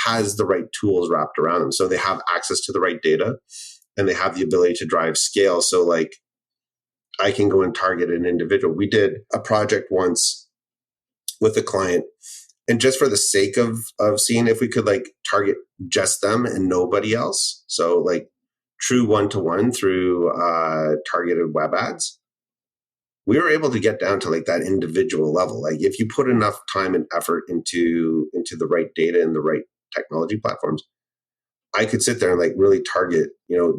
[SPEAKER 2] has the right tools wrapped around them. So they have access to the right data and they have the ability to drive scale. So like I can go and target an individual. We did a project once with a client, and just for the sake of seeing if we could like target just them and nobody else. So like true one-to-one through targeted web ads, we were able to get down to like that individual level. Like if you put enough time and effort into the right data and the right technology platforms, I could sit there and like really target,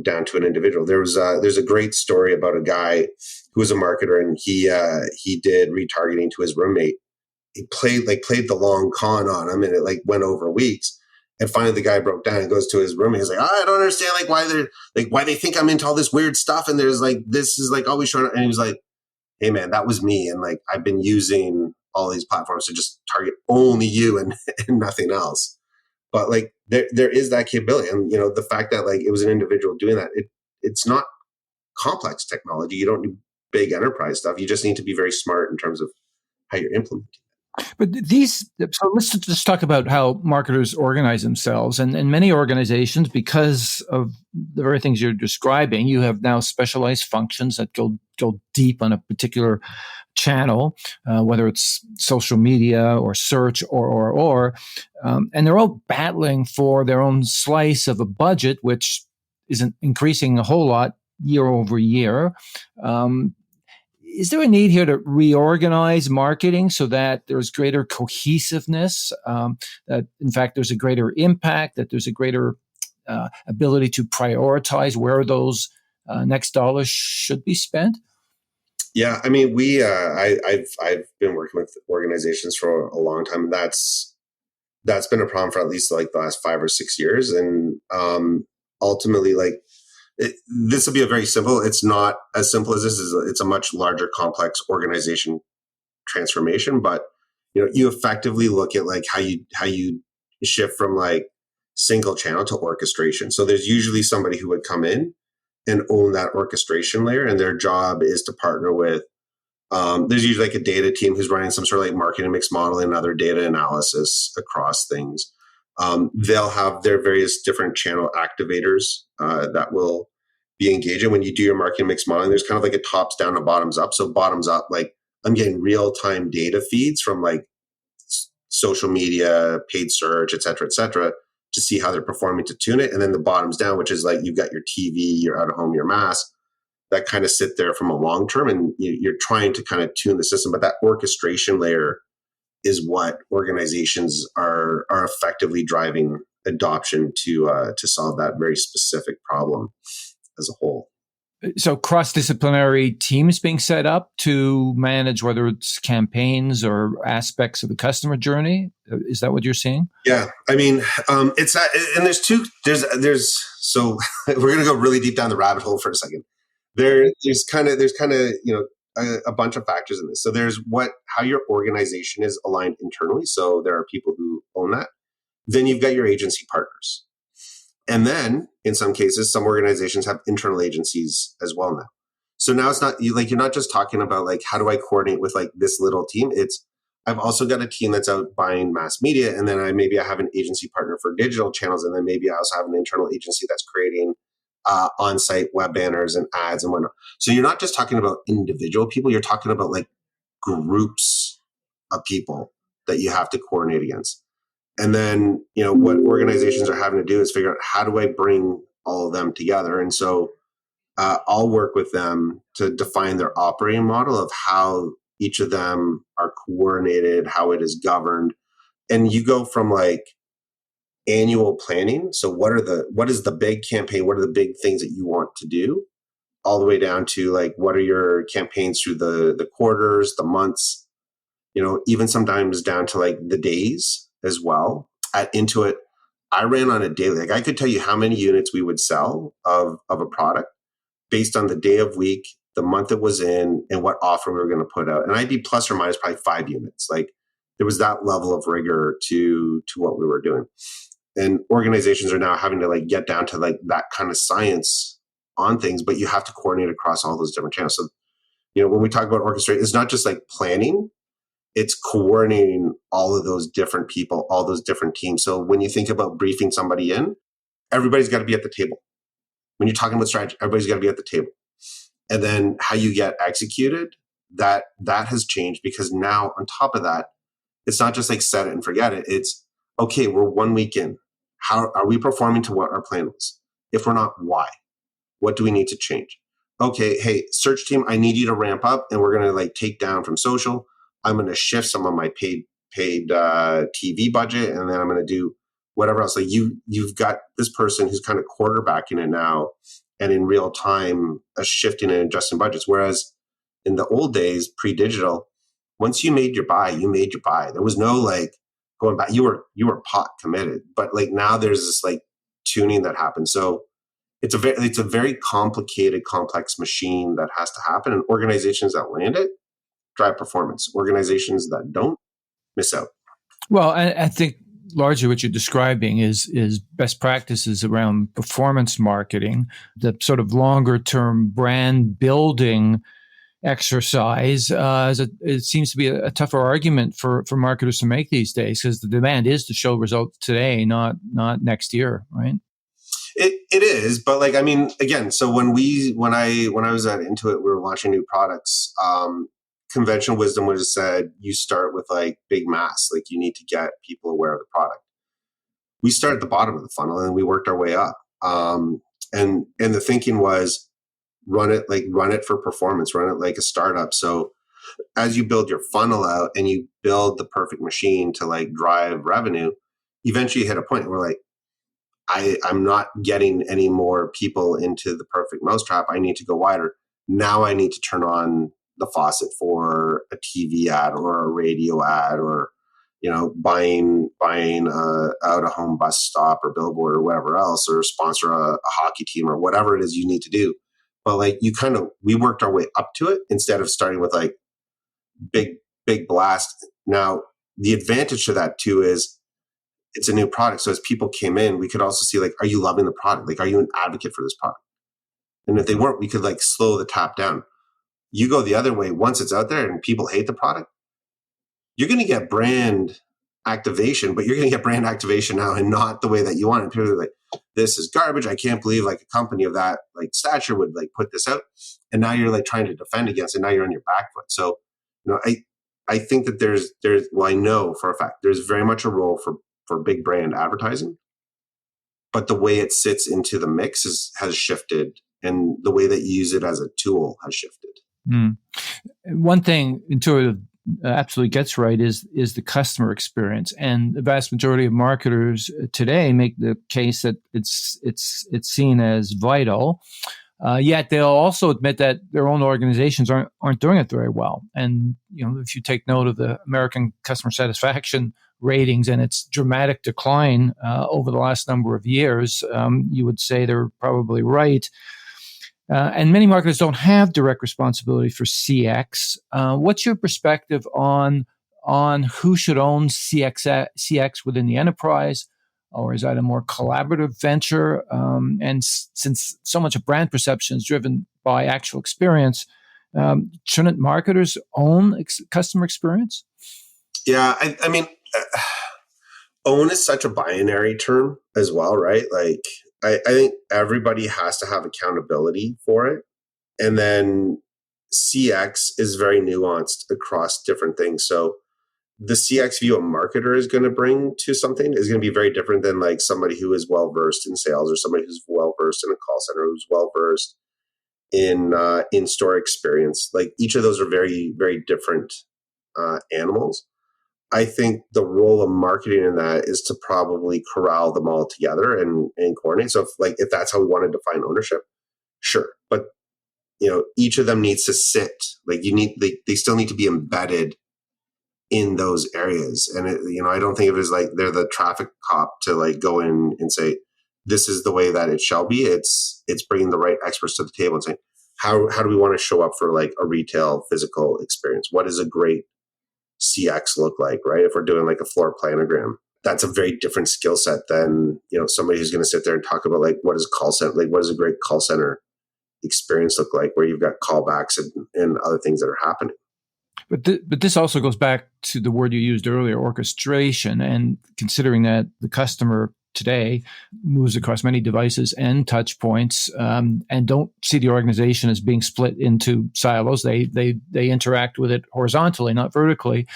[SPEAKER 2] down to an individual. There's a great story about a guy who was a marketer, and he did retargeting to his roommate. He played the long con on him, and it like went over weeks. And finally the guy broke down and goes to his roommate. He's like, I don't understand like why they think I'm into all this weird stuff. And there's like, this is like always showing up. And he was like, hey man, that was me. And like, I've been using all these platforms to just target only you and, and nothing else. But like there is that capability. And the fact that like it was an individual doing that, it's not complex technology. You don't need big enterprise stuff. You just need to be very smart in terms of how you're implementing.
[SPEAKER 1] But so let's just talk about how marketers organize themselves. And many organizations, because of the very things you're describing, you have now specialized functions that go deep on a particular channel, whether it's social media or search or and they're all battling for their own slice of a budget, which isn't increasing a whole lot year over year. Is there a need here to reorganize marketing so that there's greater cohesiveness, that in fact there's a greater impact, that there's a greater ability to prioritize where those next dollars should be spent?
[SPEAKER 2] Yeah, I mean, I've been working with organizations for a long time. That's been a problem for at least like the last 5 or 6 years, and ultimately, like this will be a very simple. It's not as simple as this. It's a much larger, complex organization transformation. But you effectively look at like how you shift from like single channel to orchestration. So there's usually somebody who would come in and own that orchestration layer, and their job is to partner with. There's usually like a data team who's running some sort of like marketing mix modeling and other data analysis across things. They'll have their various different channel activators that will be engaging. When you do your marketing mix modeling, there's kind of like a tops down and bottoms up. So bottoms up, like I'm getting real time data feeds from like social media, paid search, et cetera, to see how they're performing to tune it. And then the bottoms down, which is like you've got your TV, your out of home, your mass, that kind of sit there from a long term, and you're trying to kind of tune the system. But that orchestration layer is what organizations are effectively driving adoption to solve that very specific problem as a whole.
[SPEAKER 1] So cross-disciplinary teams being set up to manage whether it's campaigns or aspects of the customer journey. Is that what you're seeing?
[SPEAKER 2] Yeah, I mean, it's that, and there's so we're going to go really deep down the rabbit hole for a second. There's kind of a bunch of factors in this. So there's how your organization is aligned internally. So there are people who own that. Then you've got your agency partners. And then in some cases, some organizations have internal agencies as well now. So now it's not you're not just talking about like, how do I coordinate with like this little team? It's, I've also got a team that's out buying mass media. And then I have an agency partner for digital channels. And then maybe I also have an internal agency that's creating on-site web banners and ads and whatnot. So you're not just talking about individual people, you're talking about like groups of people that you have to coordinate against. And then, what organizations are having to do is figure out, how do I bring all of them together? And so I'll work with them to define their operating model of how each of them are coordinated, how it is governed. And you go from like annual planning. So what is the big campaign? What are the big things that you want to do? All the way down to like, what are your campaigns through the quarters, the months, even sometimes down to like the days as well. At Intuit, I ran on a daily, like I could tell you how many units we would sell of a product based on the day of week, the month it was in, and what offer we were going to put out. And I'd be plus or minus probably 5 units. Like there was that level of rigor to what we were doing. And organizations are now having to like get down to like that kind of science on things, but you have to coordinate across all those different channels. So, when we talk about orchestrate, it's not just like planning, it's coordinating all of those different people, all those different teams. So when you think about briefing somebody in, everybody's got to be at the table. When you're talking about strategy, everybody's got to be at the table. And then how you get executed, that has changed, because now on top of that, it's not just like set it and forget it. It's okay, we're 1 week in. How are we performing to what our plan was? If we're not, why? What do we need to change? Okay, hey, search team, I need you to ramp up, and we're gonna like take down from social. I'm gonna shift some of my paid TV budget, and then I'm gonna do whatever else. Like you've got this person who's kind of quarterbacking it now, and in real time, shifting and adjusting budgets. Whereas in the old days, pre-digital, once you made your buy, you made your buy. There was no like going back. You were pot committed. But like now, there's this like tuning that happens. So it's a very complicated, complex machine that has to happen. And organizations that land it drive performance. Organizations that don't miss out.
[SPEAKER 1] Well, I think largely what you're describing is best practices around performance marketing, the sort of longer term brand building exercise. It seems to be a tougher argument for marketers to make these days, because the demand is to show results today, not next year, right?
[SPEAKER 2] It is, but like, I mean, again, so when I was at Intuit, we were launching new products. Conventional wisdom would have said you start with like big mass, like you need to get people aware of the product. We started at the bottom of the funnel and we worked our way up. And the thinking was run it for performance, run it like a startup. So as you build your funnel out and you build the perfect machine to like drive revenue, eventually you hit a point where like, I'm not getting any more people into the perfect mousetrap. I need to go wider. Now I need to turn on the faucet for a TV ad or a radio ad, or buying out a home bus stop or billboard or whatever else, or sponsor a hockey team or whatever it is you need to do. But like we worked our way up to it instead of starting with like big blast. Now the advantage to that too is it's a new product. So as people came in, we could also see like, are you loving the product? Like, are you an advocate for this product? And if they weren't, we could like slow the tap down. You go the other way. Once it's out there and people hate the product, you're going to get brand activation, but you're going to get brand activation now and not the way that you want it. People are like, this is garbage. I can't believe like a company of that like stature would like put this out. And now you're like trying to defend against it. Now you're on your back foot. So, I think that there's, well, I know for a fact, there's very much a role for big brand advertising, but the way it sits into the mix has shifted, and the way that you use it as a tool has shifted.
[SPEAKER 1] One thing Intuitive absolutely gets right is the customer experience, and the vast majority of marketers today make the case that it's seen as vital. Yet they'll also admit that their own organizations aren't doing it very well. And if you take note of the American customer satisfaction ratings and its dramatic decline over the last number of years, you would say they're probably right. And many marketers don't have direct responsibility for CX. What's your perspective on who should own CX within the enterprise? Or is that a more collaborative venture? And since so much of brand perception is driven by actual experience, shouldn't marketers own customer experience?
[SPEAKER 2] Yeah, I mean, own is such a binary term as well, right? Like, I think everybody has to have accountability for it. And then CX is very nuanced across different things. So the CX view a marketer is going to bring to something is going to be very different than like somebody who is well versed in sales, or somebody who's well versed in a call center, who's well versed in store experience. Like, each of those are very, very different animals. I think the role of marketing in that is to probably corral them all together and coordinate. So if that's how we want to define ownership, sure. But each of them needs to sit. Like, they still need to be embedded in those areas. And I don't think of it as like they're the traffic cop to like go in and say, this is the way that it shall be. It's bringing the right experts to the table and saying, how do we want to show up for like a retail physical experience? What does a great CX look like, right? If we're doing like a floor planogram, that's a very different skill set than, somebody who's going to sit there and talk about like, what does a great call center experience look like, where you've got callbacks and other things that are happening.
[SPEAKER 1] But this also goes back to the word you used earlier, orchestration, and considering that the customer today moves across many devices and touch points, and don't see the organization as being split into silos. They interact with it horizontally, not vertically.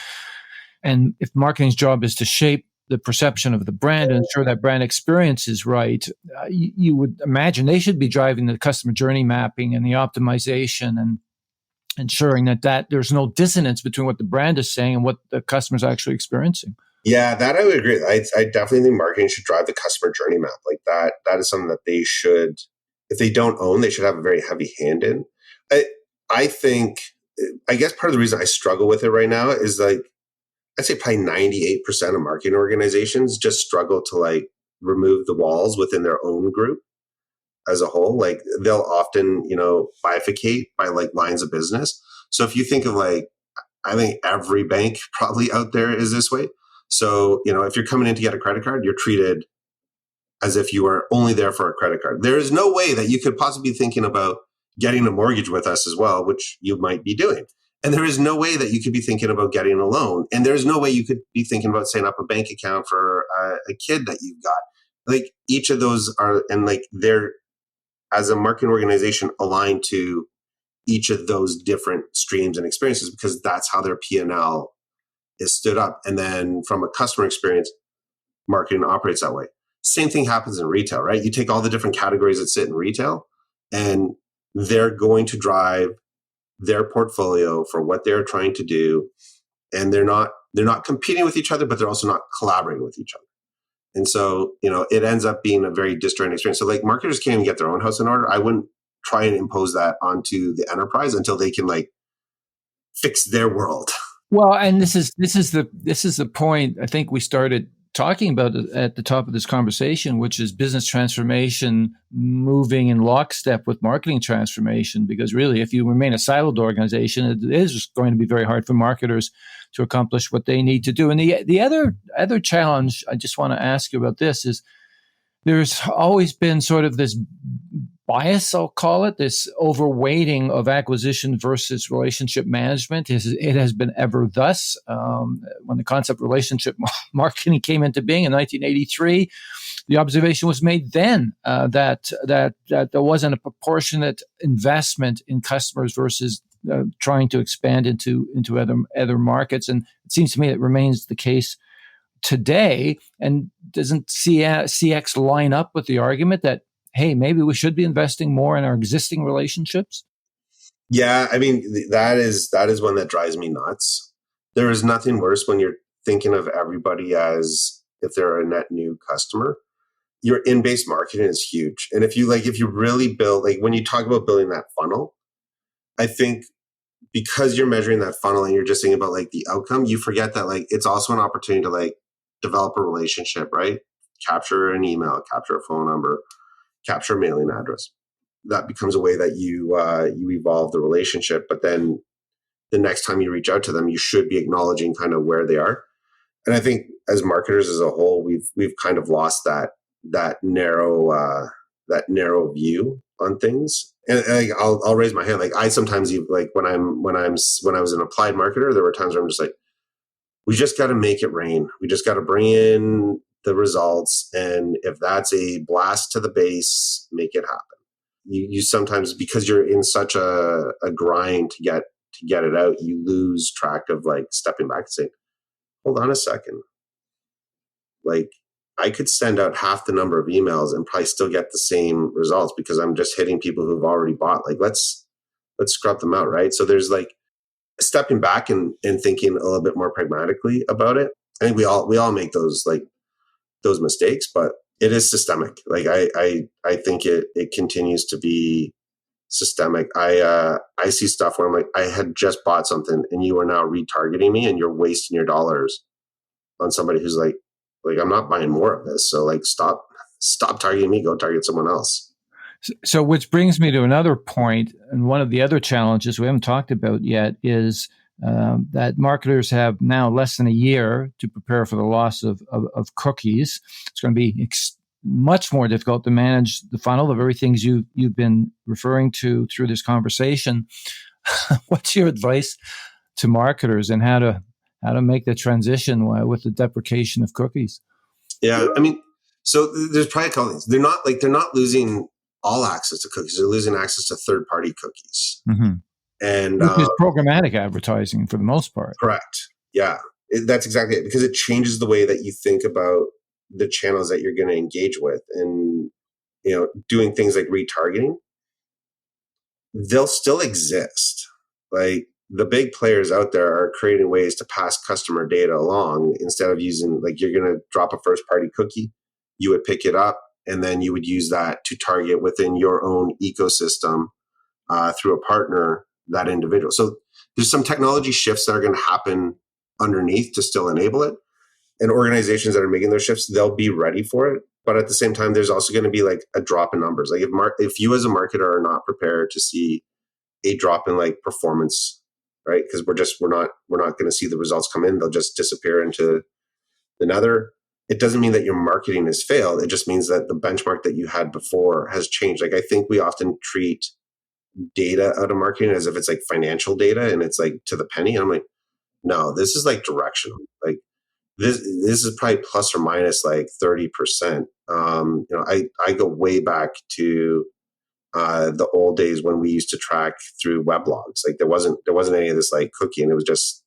[SPEAKER 1] And if marketing's job is to shape the perception of the brand and ensure that brand experience is right, you would imagine they should be driving the customer journey mapping and the optimization and ensuring that there's no dissonance between what the brand is saying and what the customer's actually experiencing.
[SPEAKER 2] Yeah, that I would agree. I definitely think marketing should drive the customer journey map. Like that is something that they should, if they don't own, they should have a very heavy hand in. I think, I guess part of the reason I struggle with it right now is like, I'd say probably 98% of marketing organizations just struggle to like remove the walls within their own group as a whole. Like they'll often, bifurcate by like lines of business. So if you think of like, I think every bank probably out there is this way. So, if you're coming in to get a credit card, you're treated as if you were only there for a credit card. There is no way that you could possibly be thinking about getting a mortgage with us as well, which you might be doing. And there is no way that you could be thinking about getting a loan. And there's no way you could be thinking about setting up a bank account for a kid that you've got. Like each of those are, and like they're, as a marketing organization, aligned to each of those different streams and experiences because that's how their P&L is stood up. And then from a customer experience, marketing operates that way. Same thing happens in retail, right? You take all the different categories that sit in retail and they're going to drive their portfolio for what they're trying to do. And they're not competing with each other, but they're also not collaborating with each other. And so, it ends up being a very disjointed experience. So like marketers can't even get their own house in order. I wouldn't try and impose that onto the enterprise until they can like fix their world.
[SPEAKER 1] Well, and this is the point I think we started talking about at the top of this conversation, which is business transformation moving in lockstep with marketing transformation. Because really, if you remain a siloed organization, it is going to be very hard for marketers to accomplish what they need to do. And the other challenge I just want to ask you about this is there's always been sort of this bias, I'll call it, this overweighting of acquisition versus relationship management. It has been ever thus. When the concept of relationship marketing came into being in 1983, the observation was made then that there wasn't a proportionate investment in customers versus trying to expand into other markets. And it seems to me it remains the case today. And doesn't CX line up with the argument that, hey, maybe we should be investing more in our existing relationships?
[SPEAKER 2] Yeah, I mean, that is one that drives me nuts. There is nothing worse when you're thinking of everybody as if they're a net new customer. Your in-base marketing is huge. And if you really build, like when you talk about building that funnel, I think because you're measuring that funnel and you're just thinking about like the outcome, you forget that like it's also an opportunity to like develop a relationship, right? Capture an email, capture a phone number, capture a mailing address. That becomes a way that you evolve the relationship. But then the next time you reach out to them, you should be acknowledging kind of where they are. And I think as marketers as a whole, we've kind of lost that narrow view on things. And I'll raise my hand. Like I sometimes like when I was an applied marketer, there were times where I'm just like, we just got to make it rain. We just got to bring in the results. And if that's a blast to the base, make it happen. You sometimes, because you're in such a grind to get it out, you lose track of like stepping back and saying, hold on a second. Like I could send out half the number of emails and probably still get the same results because I'm just hitting people who've already bought. Like let's scrub them out, right? So there's like stepping back and thinking a little bit more pragmatically about it. I think we all make those mistakes, but it is systemic. Like I think it continues to be systemic. I see stuff where I'm like, I had just bought something and you are now retargeting me and you're wasting your dollars on somebody who's like I'm not buying more of this. So like stop targeting me, go target someone else.
[SPEAKER 1] So which brings me to another point, and one of the other challenges we haven't talked about yet is that marketers have now less than a year to prepare for the loss of cookies. It's going to be much more difficult to manage the funnel, the very things you've been referring to through this conversation. What's your advice to marketers and how to make the transition with the deprecation of cookies.
[SPEAKER 2] Yeah, I mean, so there's probably a couple things. They're not losing all access to cookies. They're losing access to third-party cookies, and
[SPEAKER 1] Which is programmatic advertising for the most part.
[SPEAKER 2] correct. Yeah, that's exactly it, because it changes the way that you think about the channels that you're going to engage with, and doing things like retargeting. They'll still exist. Like, the big players out there are creating ways to pass customer data along instead of using, like, you're going to drop a first party cookie, you would pick it up, and then you would use that to target within your own ecosystem through a partner, that individual. So there's some technology shifts that are going to happen underneath to still enable it. And organizations that are making those shifts, they'll be ready for it. But at the same time, there's also going to be like a drop in numbers. Like, if you as a marketer are not prepared to see a drop in like performance, right? Because we're not going to see the results come in. They'll just disappear into the nether. It doesn't mean that your marketing has failed. It just means that the benchmark that you had before has changed. Like, I think we often treat data out of marketing as if it's like financial data and it's like to the penny. And I'm like, no, this is like directional. Like, this is probably plus or minus like 30%. I go way back to the old days when we used to track through weblogs. Like, there wasn't any of this like cookie, and it was just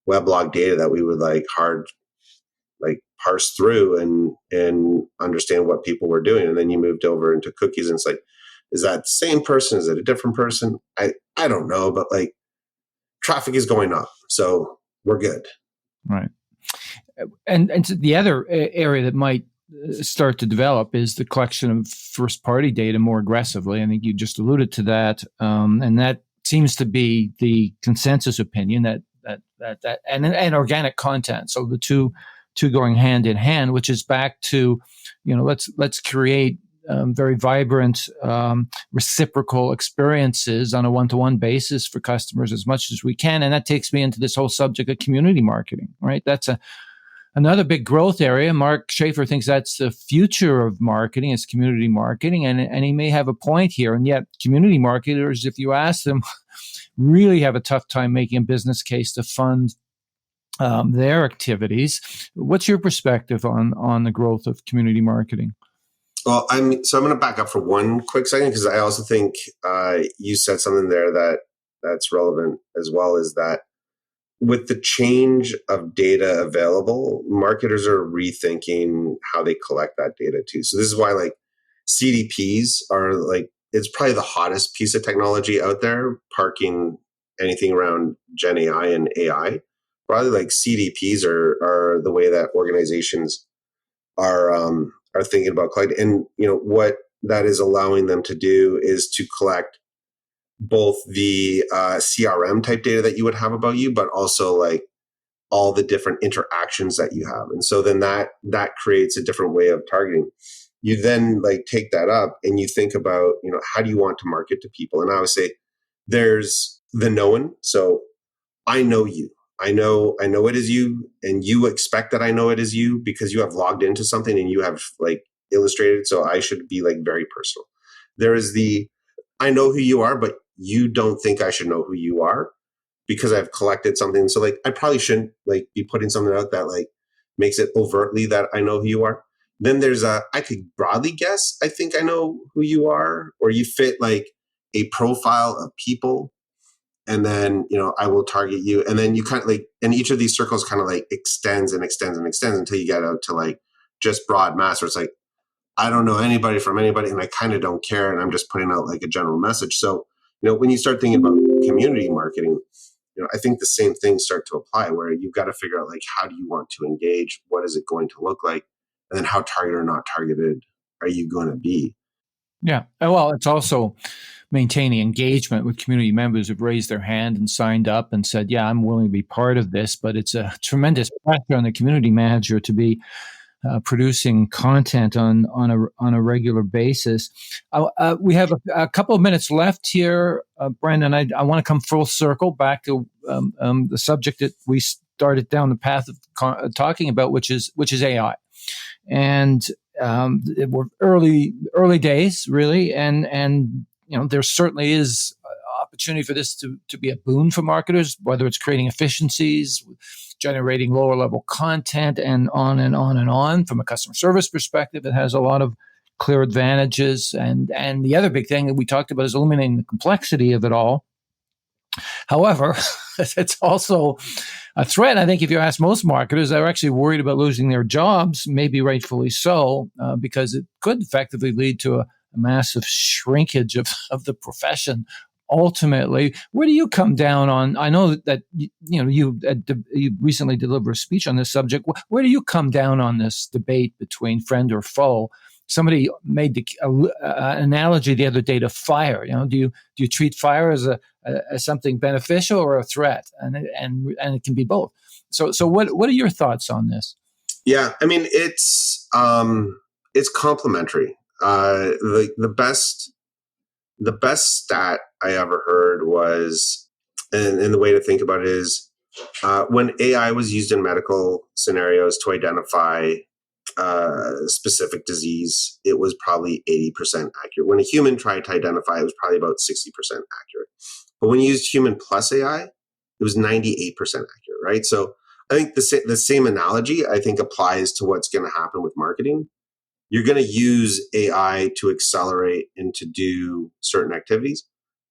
[SPEAKER 2] weblog data that we would like parse through and understand what people were doing. And then you moved over into cookies, and it's like, is that the same person? Is it a different person? I don't know, but like, traffic is going up, so we're good.
[SPEAKER 1] Right. And the other area that might start to develop is the collection of first-party data more aggressively. I think you just alluded to that, and that seems to be the consensus opinion that and organic content. So the two going hand in hand, which is back to, let's create very vibrant reciprocal experiences on a one-to-one basis for customers as much as we can. And that takes me into this whole subject of community marketing, right? That's another big growth area. Mark Schaefer thinks that's the future of marketing, is community marketing. And he may have a point here. And yet community marketers, if you ask them, really have a tough time making a business case to fund their activities. What's your perspective on the growth of community marketing?
[SPEAKER 2] Well, I'm going to back up for one quick second, because I also think you said something there that's relevant as well, is that with the change of data available, marketers are rethinking how they collect that data too. So this is why like CDPs are like, it's probably the hottest piece of technology out there, parking anything around Gen AI and AI. Probably like CDPs are the way that organizations are thinking about collecting. And what that is allowing them to do is to collect both the CRM type data that you would have about you, but also like all the different interactions that you have. And so then that creates a different way of targeting. You then like take that up and you think about, how do you want to market to people? And I would say there's the known. So I know you. I know it is you, and you expect that I know it is you because you have logged into something and you have like illustrated. So I should be like very personal. There is the, I know who you are, but you don't think I should know who you are because I've collected something. So like, I probably shouldn't like be putting something out that like makes it overtly that I know who you are. Then there's I could broadly guess, I think I know who you are, or you fit like a profile of people. And then, I will target you. And then you kind of like, and each of these circles kind of like extends and extends and extends until you get out to like just broad mass, where it's like, I don't know anybody from anybody, and I kind of don't care. And I'm just putting out like a general message. So, when you start thinking about community marketing, I think the same things start to apply, where you've got to figure out like, how do you want to engage? What is it going to look like? And then how targeted or not targeted are you going to be?
[SPEAKER 1] Yeah. Well, it's also maintaining engagement with community members who've raised their hand and signed up and said, yeah, I'm willing to be part of this. But it's a tremendous pressure on the community manager to be producing content on a regular basis. We have a couple of minutes left here, Brendan. I want to come full circle back to the subject that we started down the path of talking about, which is AI. And we're early days, really, and there certainly is opportunity for this to be a boon for marketers, whether it's creating efficiencies, generating lower level content, and on and on and on. From a customer service perspective, it has a lot of clear advantages. And the other big thing that we talked about is eliminating the complexity of it all. However, it's also a threat. I think if you ask most marketers, they're actually worried about losing their jobs, maybe rightfully so, because it could effectively lead to a massive shrinkage of the profession. Ultimately, where do you come down on? I know that you recently delivered a speech on this subject. Where do you come down on this debate between friend or foe? Somebody made the analogy the other day to fire. Do you treat fire as something beneficial or a threat? And it can be both. So what are your thoughts on this?
[SPEAKER 2] Yeah, I mean it's complementary. The best stat I ever heard was, and the way to think about it is, when AI was used in medical scenarios to identify specific disease, it was probably 80% accurate. When a human tried to identify, it was probably about 60% accurate. But when you used human plus AI, it was 98% accurate, right? So I think the same analogy, I think, applies to what's going to happen with marketing. You're going to use AI to accelerate and to do certain activities.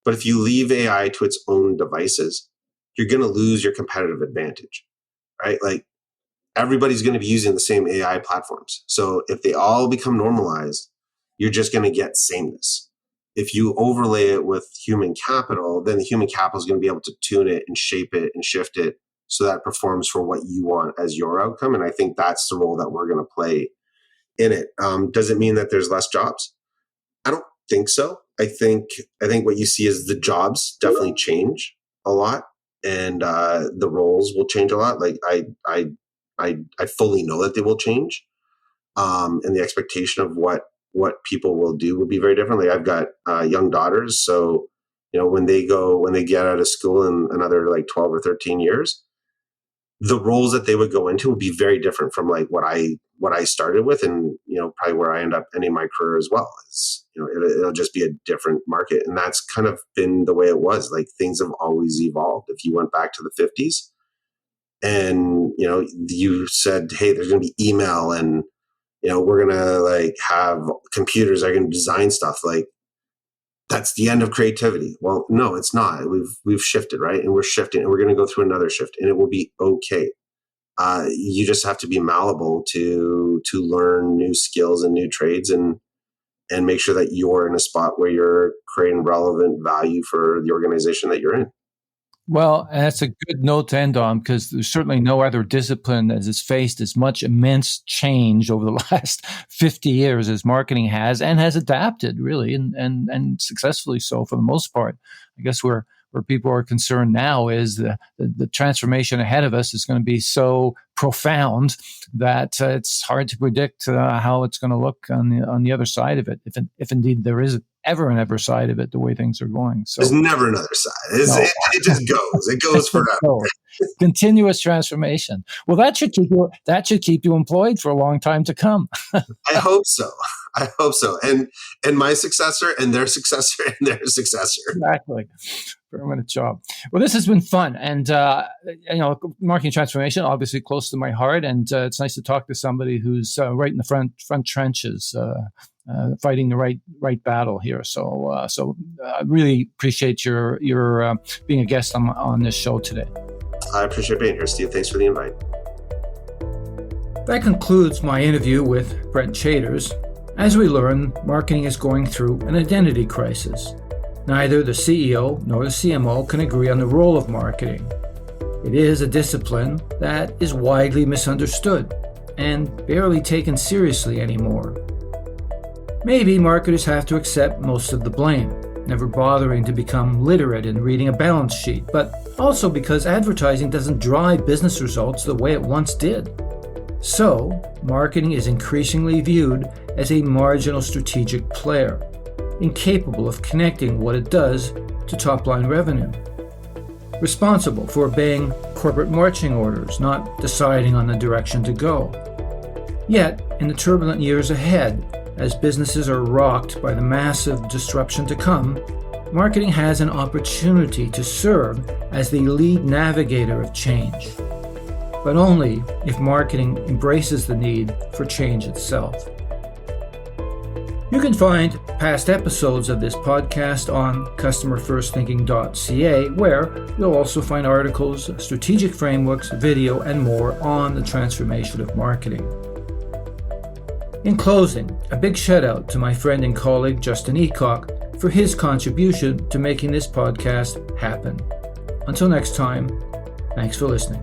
[SPEAKER 2] But if you leave AI to its own devices, you're going to lose your competitive advantage, right? Like, everybody's going to be using the same AI platforms. So if they all become normalized, you're just going to get sameness. If you overlay it with human capital, then the human capital is going to be able to tune it and shape it and shift it so that it performs for what you want as your outcome. And I think that's the role that we're going to play in it. Does it mean that there's less jobs? I don't think so. I think what you see is the jobs definitely change a lot, and the roles will change a lot. Like I fully know that they will change, and the expectation of what people will do will be very different. Like, I've got young daughters, so when they get out of school in another like 12 or 13 years, the roles that they would go into will be very different from like what I started with, and probably where I end up ending my career as well. It'll just be a different market, and that's kind of been the way it was. Like, things have always evolved. If you went back to the 50s, and you said, hey, there's going to be email, and we're going to like have computers that are going to design stuff, like, that's the end of creativity. Well, no, it's not. We've shifted, right? And we're shifting, and we're going to go through another shift, and it will be okay. You just have to be malleable to learn new skills and new trades, and make sure that you're in a spot where you're creating relevant value for the organization that you're in.
[SPEAKER 1] Well, and that's a good note to end on, because there's certainly no other discipline that has faced as much immense change over the last 50 years as marketing has, and has adapted really, and successfully so for the most part. I guess where people are concerned now is the transformation ahead of us is going to be so profound that it's hard to predict how it's going to look on the other side of it, if indeed there is ever an ever side of it, the way things are going. So
[SPEAKER 2] there's never another side. It just goes. It goes forever.
[SPEAKER 1] Continuous transformation. Well, that should keep you employed for a long time to come.
[SPEAKER 2] I hope so. And my successor, and their successor, and their successor.
[SPEAKER 1] Exactly. Permanent job. Well, this has been fun, and marketing transformation, obviously close to my heart, and it's nice to talk to somebody who's right in the front trenches, fighting the right battle here. So I really appreciate your being a guest on this show today.
[SPEAKER 2] I appreciate being here, Steve. Thanks for the invite.
[SPEAKER 1] That concludes my interview with Brent Chaders. As we learn, marketing is going through an identity crisis. Neither the CEO nor the CMO can agree on the role of marketing. It is a discipline that is widely misunderstood and barely taken seriously anymore. Maybe marketers have to accept most of the blame, never bothering to become literate in reading a balance sheet, but also because advertising doesn't drive business results the way it once did. So, marketing is increasingly viewed as a marginal strategic player, incapable of connecting what it does to top-line revenue. Responsible for obeying corporate marching orders, not deciding on the direction to go. Yet, in the turbulent years ahead, as businesses are rocked by the massive disruption to come, marketing has an opportunity to serve as the lead navigator of change, but only if marketing embraces the need for change itself. You can find past episodes of this podcast on customerfirstthinking.ca, where you'll also find articles, strategic frameworks, video, and more on the transformation of marketing. In closing, a big shout out to my friend and colleague Justin Eacock for his contribution to making this podcast happen. Until next time, thanks for listening.